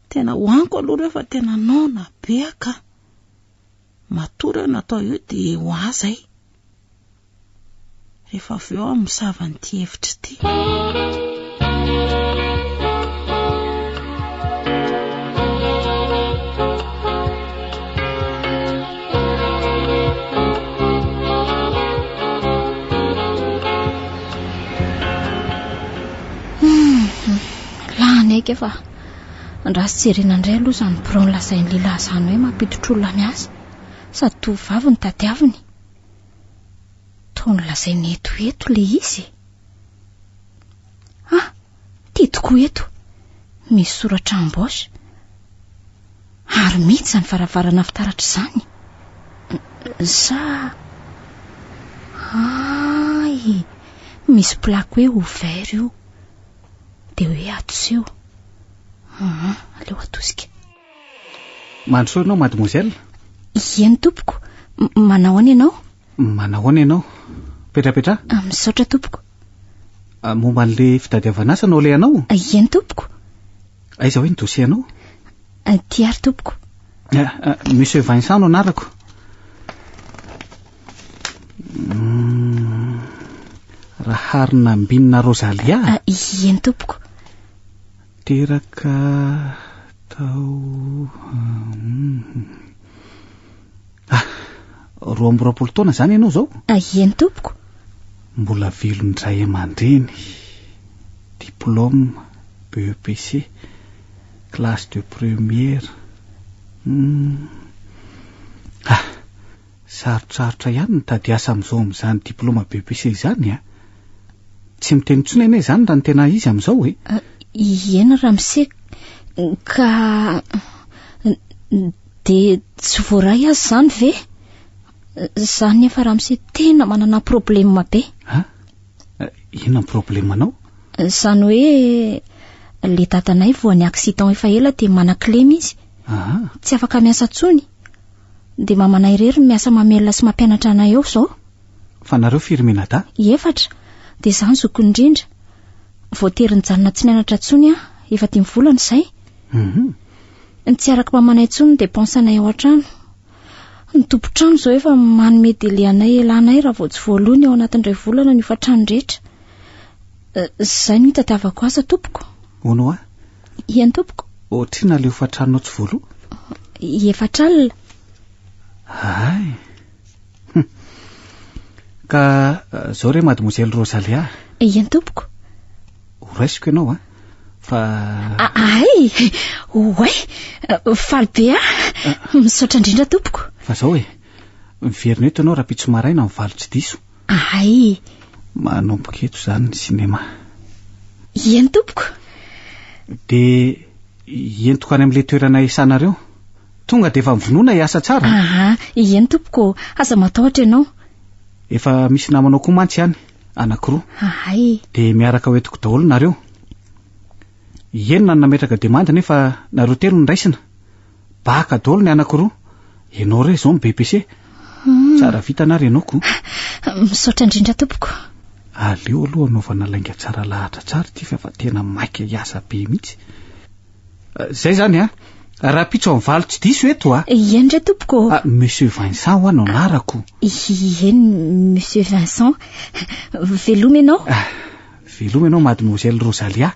[SPEAKER 5] Tena hoaniko aloha rehefa tena nona be aka. Matory natao eo de ho azay. Rehefa avy eo misava n'ity hevitra ity. Lahaneky efa andrasy jerenandray aloha zany birao lazain'ny lehilahy zany hoe mampiditra olona miasa. Sady tovavy ny tadiaviny. Toa nolazainy eto le izy. Tidiko eto. Misy soratra embauche. Ary mihitsy zany varavarana fitaratra izany. Misy plaque hoe ouvert io. De hoe atoseho. Aleo atosika.
[SPEAKER 9] Mandrosoa ianao mademoiselle?
[SPEAKER 5] Eny tompoko. Manao any ianao?
[SPEAKER 9] Manao any ianao? Petrapetra?
[SPEAKER 5] Misaotra tompoko.
[SPEAKER 9] Momba an'le fitadiavana asa no le ianao?
[SPEAKER 5] Eny tompoko.
[SPEAKER 9] Aiza hoe ny dossier-nao?
[SPEAKER 5] Ty ary tompoko.
[SPEAKER 9] Monsieur Vincent no anarako. Raharina ambinina Rosalia.
[SPEAKER 5] Eny tompoko.
[SPEAKER 9] Teraka tao 20 taona zany ianao zao.
[SPEAKER 5] Eny tompoko.
[SPEAKER 9] Mbola velondray aman-dreny, diplôme, BEPC, classe de première. Sarotrarotra ihany mitady asa amin'izao amin'izany diplôma BEPC izany a. Tsy miteny intsony anie izany raha ny tena izy amin'izao e.
[SPEAKER 5] Eny Ramose, ka de tsy voaray azy zany ve? Zany efa Ramose tena manana problema be.
[SPEAKER 9] Inona ny problemanao?
[SPEAKER 5] Zany hoe le dadanay voany accident efa ela de manan-klema izy. Tsy afaka miasa tsony. De mamanay rery miasa mamelona sy mampianatra anay eo zao.
[SPEAKER 9] Fa nareo firmena da?
[SPEAKER 5] 4. De zany zoko indrindra. Voatery nijanona tsy nianatra tsony efa 10 volana izay. Tsy araka mamanay tsony de pensanay ao an-trano. Ny tompotrano zao efa manome délai anay elanay raha vao tsy voalony ao anatin'indray volana ny ofatrano rehetra. Zay no hitadiavako azy tompoko.
[SPEAKER 9] Ono a?
[SPEAKER 5] Eny tompoko.
[SPEAKER 9] Ohatrina le ofatranonao tsy voalo?
[SPEAKER 5] 4 alina.
[SPEAKER 9] Ka zao re mademoiselle Rosalia.
[SPEAKER 5] Eny tompoko.
[SPEAKER 9] Horaisiko ianao a? Fa
[SPEAKER 5] oay, faly be misaotra indrindra tompoko.
[SPEAKER 9] Fa zao miverina eto ianao raha pitso maraina mivaly tsy diso. Manomboka eto zany ny sinema.
[SPEAKER 5] Eny tompoko.
[SPEAKER 9] De entoko any amin'le toerana isanareo. Tonga de efa mivonoana hiasa tsara.
[SPEAKER 5] Eny tompoko, aza matahotra ianao.
[SPEAKER 9] Efa misy namanao koa mantsy ihany, anankiroa. De miaraka ho entiko daholo nareo. Enina ny nametraka demanda nefa nareo telo ny raisina. Baka daholo ny anankiroa. Ianao re zao BEPC. Tsara vita na renao.
[SPEAKER 5] Misaotra indrindra tompoko.
[SPEAKER 9] Aleo aloha anaovana lainga tsara lahatra tsara ty fa tena maika hiasa be mihitsy. Zay zany raha pitso amin'ny valo tsy diso eto
[SPEAKER 5] Eny re tompoko.
[SPEAKER 9] Monsieur Vincent ho anao narako.
[SPEAKER 5] Eny Monsieur Vincent. Veloma ianao?
[SPEAKER 9] Veloma ianao mademoiselle Rosalia.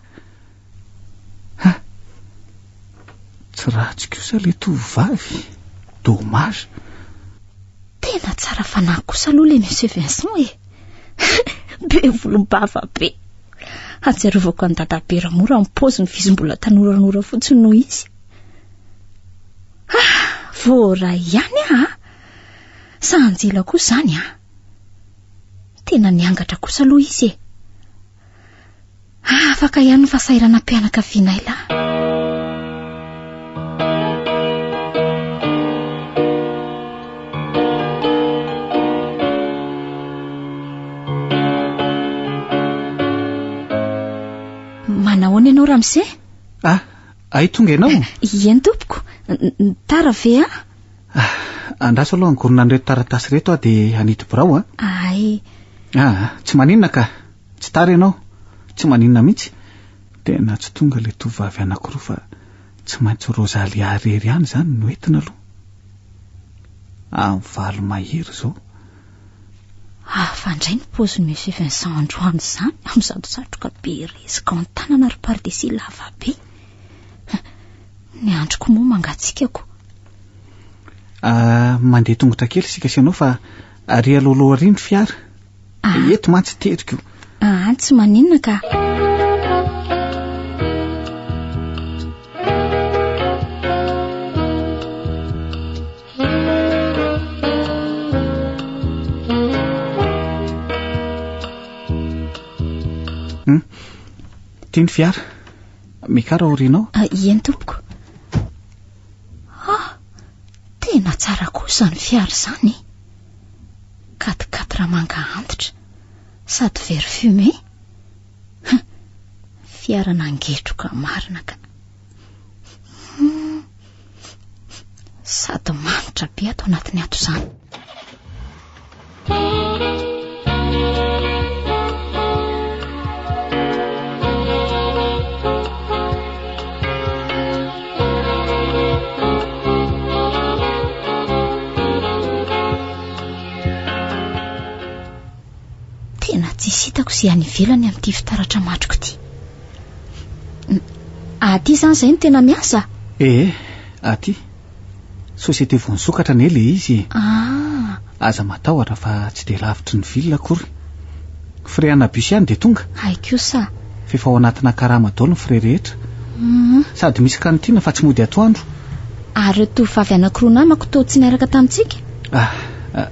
[SPEAKER 9] Tsy ratsy kosa le tovovavy. Dommage.
[SPEAKER 5] Tena tsara fanahy kosa aloha le Monsieur Vincent be volombava be. Atsiarovako ny dadabe ramora amin'ny paoziny vizy mbola tanoranora fotsiny noho izy. Voara ihany sanjela kosa zany tena niangatra kosa aloha izy afaka ihany ny fahasairana mpianakavianay la. Manahoana ianao Ramose?
[SPEAKER 9] Ay tonga ianao?
[SPEAKER 5] Eny tompoko. Tara ve
[SPEAKER 9] andraso aloha angorona an'ireto taratasy reto de anity birao tsy maninona ka. Tsy tara ianao. Tsy maninona mihitsy. Tena tsy tonga le tovavy anankiroa fa tsy maintsy Rosalia rery ihany zany no entina aloha. Amin'ny valo mahery zao.
[SPEAKER 5] Fandray ny paoziny Monsieur Vincent androany zany amin'ny satrosatroka be resika ny tanana ary pardesy lava be. Ny androko moa mangatsikako.
[SPEAKER 9] Mandeha tongotra kely sika sianao fa ary alohaloha ary ny fiara. Eto mantsy teriko.
[SPEAKER 5] Tsy maninona ka.
[SPEAKER 9] Ty ny fiara. Mikara orinao?
[SPEAKER 5] Eny tompoko. Tena tsara kosa ny fiara zany. 4x4 manga antitra sady vert fumé. Fiara nangetroka marina ka. Sady manitra be ato anatiny ato zany. Tsy hitako izay any ivelany amin'ity fitaratra matroko ity. Aty izany izay no tena miasa?
[SPEAKER 9] Aty sosiete vonisokatra ne le izy. Aza matahotra fa tsy dia lavitry ny vilona akory. Freana bus ihany dia tonga.
[SPEAKER 5] Haiko sa
[SPEAKER 9] fefa ao anatina karama daholo ny fre rehetra. Sady misy kantina fa tsy mody atoandro.
[SPEAKER 5] Ary tovovavy anankiroa namako toa tsy niaraka tamintsika?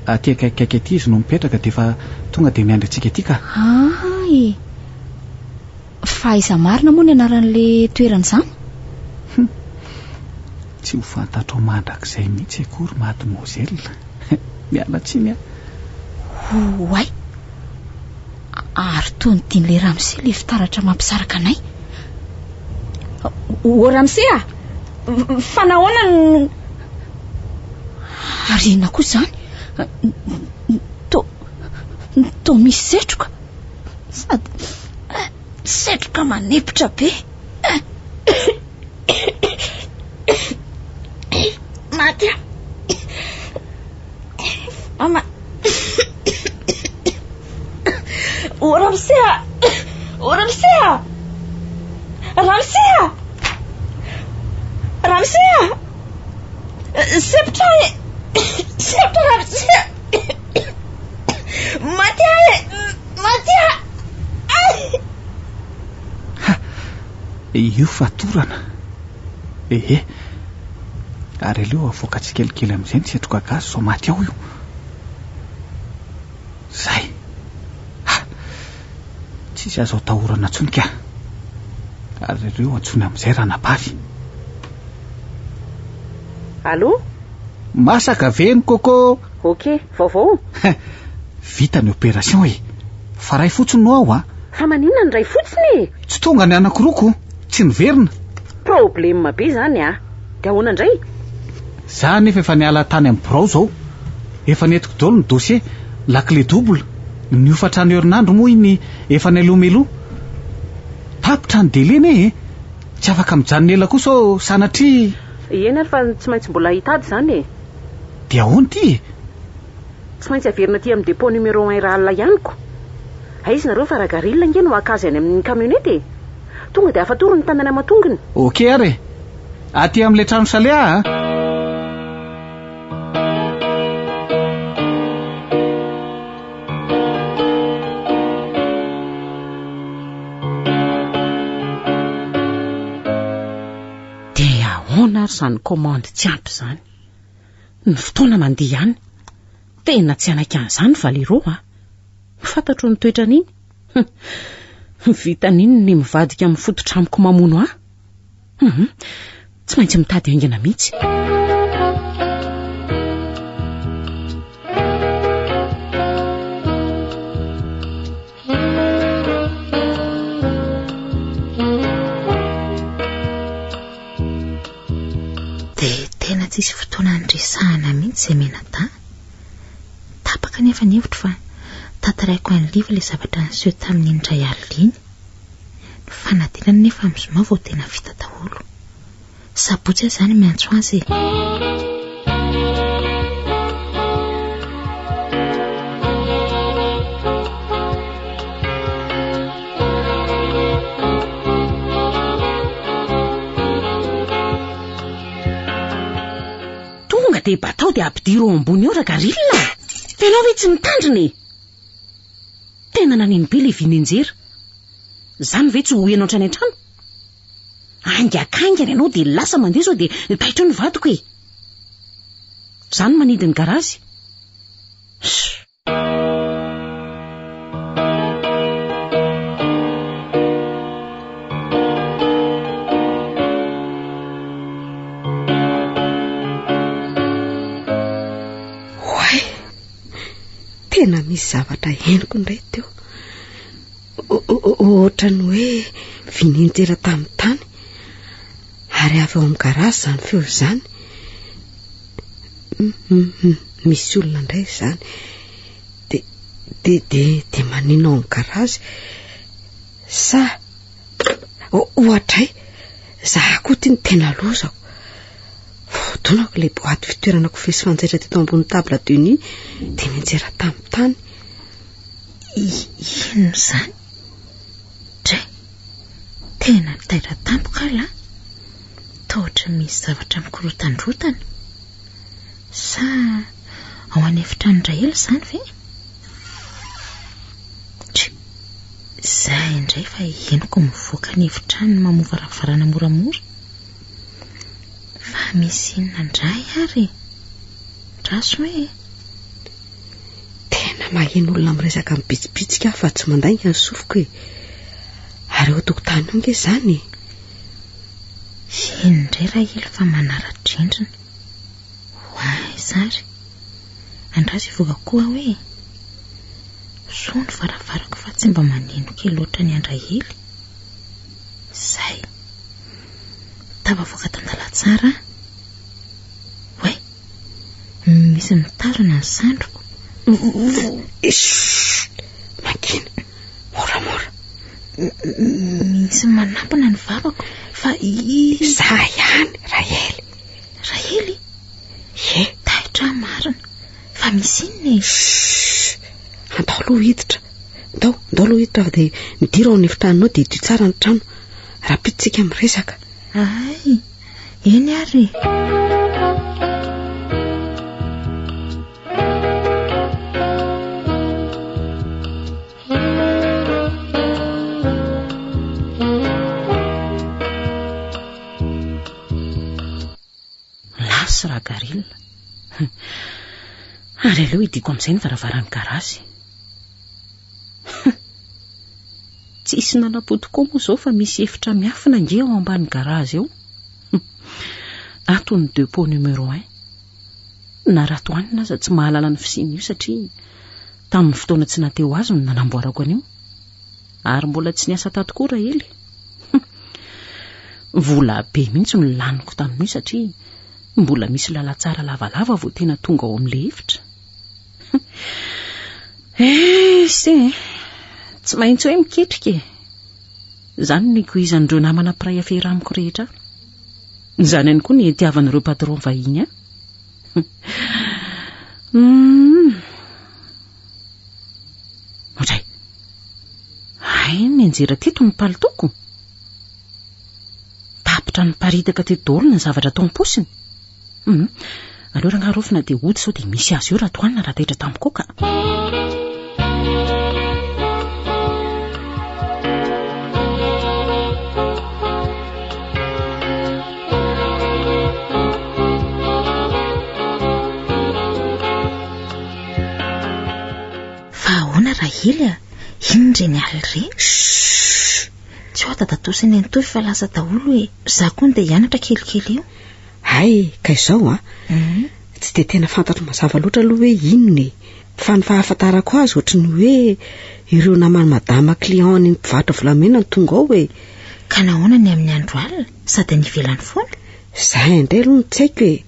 [SPEAKER 9] Aty akaikaiky aty izy no mipetraka dia fa tonga dia miandry antsika aty ka.
[SPEAKER 5] Fa iza marina moa ny anaran'le toeran'izany?
[SPEAKER 9] Tsy ho fantatro mandrakizay mihitsy akory mademoiselle. Mialatsiny
[SPEAKER 5] Oay, ary toa ny tian'le Ramsey le fitaratra mampisaraka anay. O Ramsey a, fa nahoana n... Arina koa izany to misy setroka, sady setroka manepotra be. Matya mama. O Ramsey a, o Ramsey a, Ramsey a, Ramsey a, sepotra e, sepotra Ramsey. Matya e, Matya.
[SPEAKER 9] Io fatorana. Ary aleo avoaka tsy kelikely amin'izay ny setroka gasy so maty ao io. Zay. Tsisy azo atahorana intsony ka. Ary aleo antsony amin'izay ranabavy.
[SPEAKER 1] Allô?
[SPEAKER 9] Masaka veny koko.
[SPEAKER 1] Ok, vaovao.
[SPEAKER 9] Vita ny opération e. Fa ray fotsiny no ao
[SPEAKER 1] Fa maninona ny ray fotsiny?
[SPEAKER 9] Tsy tonga ny anakiroko, tsy niverina.
[SPEAKER 1] Problème be zany Dia ahoana indray?
[SPEAKER 9] Za nefa efa niala tany amin'ny birao zao. Efa netiko daholo ny dossier, la clé double. Ny ofatrany herinandro moa iny efa nailomeloa. Tapitra ny délai Tsy afaka mijanona ela kosa sanatria.
[SPEAKER 1] Eny ary fa tsy maintsy mbola hitady zany
[SPEAKER 9] Dia ahoana ty?
[SPEAKER 1] Tsy maintsy averina aty amin'ny dépôt numéro 1 Rahala ihaniko. Aizy nareo fa ragarilla nge no akazy any amin'ny camionette. Tonga dia afatoro ny tanana matonginy.
[SPEAKER 9] Ok ary. Aty amin'ilay trano salea
[SPEAKER 1] Dia ahoana ary izany commande tsy ampy izany? Ny fotoana mandeha ihany. Tena tsy anaiky an'izany Valero Fantatro ny toetra n'iny. Vita n'iny ny mivadika amin'ny fototra amiko mamono Tsy maintsy mitady haingana mihitsy.
[SPEAKER 5] Dia tena tsisy fotoana andresahana mihitsy izay menata. Tapaka nefa ny hevitro fa tantaraiko an'ny liva ilay zavatra niseho tamin'ny indray alina iny. Ny fanadinana nefa amin'izoma vao tena vita daholo. Sabotsy aho izany miantso azy
[SPEAKER 1] Tonga dia batao dia ampidiro ambony eo ragarilla. Tena hoe tsy mitandriny. Tena naniny be le vinenjera. Zany ve tsy ho ianao trany an-trano? Aingakaingana ianao dia lasa mandeha sao dia taitra ny vadiko Zany manidy ny garazy.
[SPEAKER 8] Oay, tena misy zavatra henoko indray teo. Ohatrany hoe vinenjera tamin'ny tany ary avy ao amin'ny garazy zany feo izany. Misy olona indray izany de manino ao amin'ny garazy sa ohatray za koa ny tena lozako. Vodonako le boaty fitoerana kofehy sy fanjaitra teto ambony table de nuit de nianjera tamin'ny tany.
[SPEAKER 5] Ino zany? Dray, tena nitaitra tampoka la? Tohatra misy zavatra mikorotandrotana. Sa ao an'efitrano indray ela zany ve? Zay indray fa henoko mivoaka ny efitrano mamova varavarana moramora. Fa misy inona indray ary? Raso hoe
[SPEAKER 8] tena maheno olona miresaka mibitsibitsika fa tsy mandainga ny sofiko e. Ary eo tokotany onge zany.
[SPEAKER 5] Ino indray raha ilo fa manara-drindrina. Hoay zary. Andraso ivoaka koa hoe so ny varavarako fa tsy mba maneno kely loatra ny Andrahely. Zay. Tavavoaka tandala tsara. Hoe, misy mitazona ny sandroko.
[SPEAKER 8] Makina, moramora.
[SPEAKER 5] Misy manampana ny vavako fa
[SPEAKER 8] za ihany, Rahely.
[SPEAKER 5] Rahely? Ye, taitra marina. Fa misy inona e?
[SPEAKER 8] Andao aloha hiditra. Andao aloha hiditra fa dia midira ao an'efitranonao dia idio tsara ny trano. Rapiditsika miresaka.
[SPEAKER 5] Ay, eny ary.
[SPEAKER 1] Lasy Ragarila. Ary aloha idiko amin'izay ny varavaran'ny garazy. Tsisy nanapody koa moa izao fa misy efitra miafina nge ao ambany garazy eo. Ato ny depôt numéro 1. Na ratoanina aza tsy mahalala ny fisiany io satria tamin'ny fotoana tsy nateo azy no nanamboarako an'io. Ary mbola tsy niasa tato koa Rahely. Vola be mihitsy no laniko tamin'io satria mbola misy lalatsara lavalava vao tena tonga ao amin'ilay efitra. Tsy maintsy hoe miketrika e. Zany ny koizan'ireo namana piray afera amiko rehetra. Zany ihany koa ny itiavan'ireo patron vahiny. Otray. Ay, mianjera teto ny palitoko. Tapitra ny paritaka teto daholo ny zavatra tao am-posiny. Aleo raha ngarofina dia hody sao dia misy azy eo raha toanina raha taitra tamiko ka.
[SPEAKER 5] Fa ahoana Rahely? Inona ny alireny? Tsy ho tatatosiny ny tovy fa lasa daholo hoe za koa dia hianatra kelikely eo.
[SPEAKER 8] Ay, ka izao tsy dia tena fantatro mazava loatra aloha hoe inona e. Fa ny fahafantarako azy ohatry ny hoe ireo namana madama client ny mpivarotra volamena ny tonga ao e.
[SPEAKER 5] Ka nahoana ny amin'ny andro alina sady ny ivelany foana?
[SPEAKER 8] Zay indray aloha no tsy haiko e.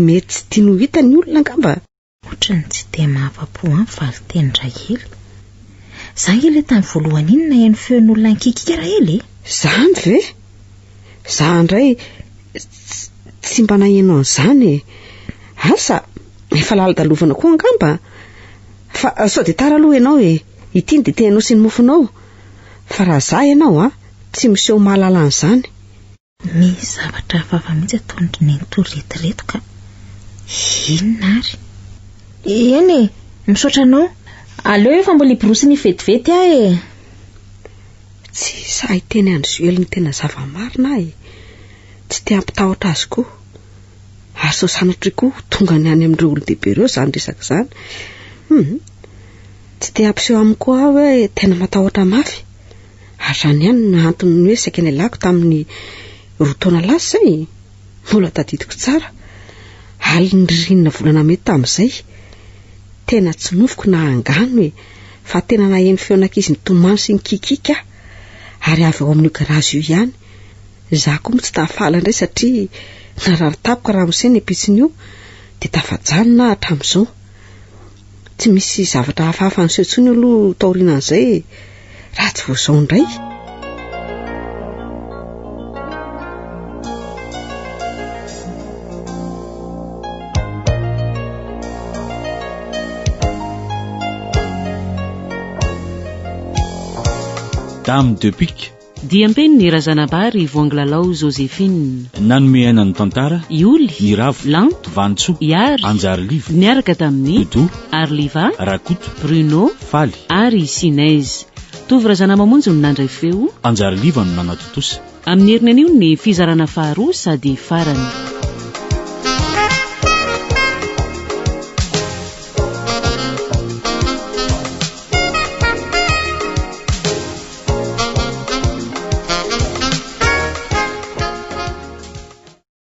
[SPEAKER 8] Mety tsy tiany ho hita ny olona angamba.
[SPEAKER 5] Ohatrany tsy dia mahafa-po amin'ny valiteny Rahely. Za ilay tany voalohany iny na eny feon'olona nikikika Rahely e?
[SPEAKER 8] Zany ve? Za indray tsy mba naheno an'izany e. Asa, efa laladalovana koa angamba. Fa sao dia tara aloha ianao e. Ity ny dia teanao sy ny mofonao. Fa raha za ianao tsy miseho mahalala an'izany.
[SPEAKER 5] Misy zavatra hafahafa mihitsy ataon'ny nenitory retireto ka. Inona ary? Eny e, misaotra anao. Aleo efa mbola hiborosy ny vetivety e.
[SPEAKER 8] Tsy sahy teny andro zoeliny tena zava-marina e. Tsy te hampitahotra azy koa. Ary sao sanatry koa tonga ny any amin'ireo olon-dehibe ireo zany resaka zany. Tsy te hampiseho amiko aho hoe tena matahotra mafy. Ary zany ihany ny antony hoe saika ny lako tamin'ny 2 taona lasa zay. Mbola tadidiko tsara. Aliny ririnina volana mety tamin'izay. Tena tsy nofiko na angano e. Fa tena naheno feonankizy ny tomany sy ny kikika. Ary avy ao amin'io garazy io ihany. Za koa moa tsy tafahala indray satria nararitapoka raha moseny apitsiny io dia tafajanona hatramin'izao. Tsy misy zavatra hafahafa niseho intsony aloha taorianan'izay raha tsy voazao indray.
[SPEAKER 2] Dame de Pic,
[SPEAKER 1] Diampeny ny razanabary voangilalao Joséphine,
[SPEAKER 2] nanome aina ny tantara,
[SPEAKER 1] Ioly,
[SPEAKER 2] ny ravo,
[SPEAKER 1] Lanto,
[SPEAKER 2] Vantsoa,
[SPEAKER 1] Iary,
[SPEAKER 2] Anjariliva,
[SPEAKER 1] niaraka tamin'ny
[SPEAKER 2] Dodo,
[SPEAKER 1] Arliva,
[SPEAKER 2] Rakoto,
[SPEAKER 1] Bruno,
[SPEAKER 2] Faly,
[SPEAKER 1] ary Sinez. Tovy razana mamonjy no nandray feo,
[SPEAKER 2] Anjariliva no nanatotosa.
[SPEAKER 1] amin'ny herinan'io ny fizarana faharoa sady farany.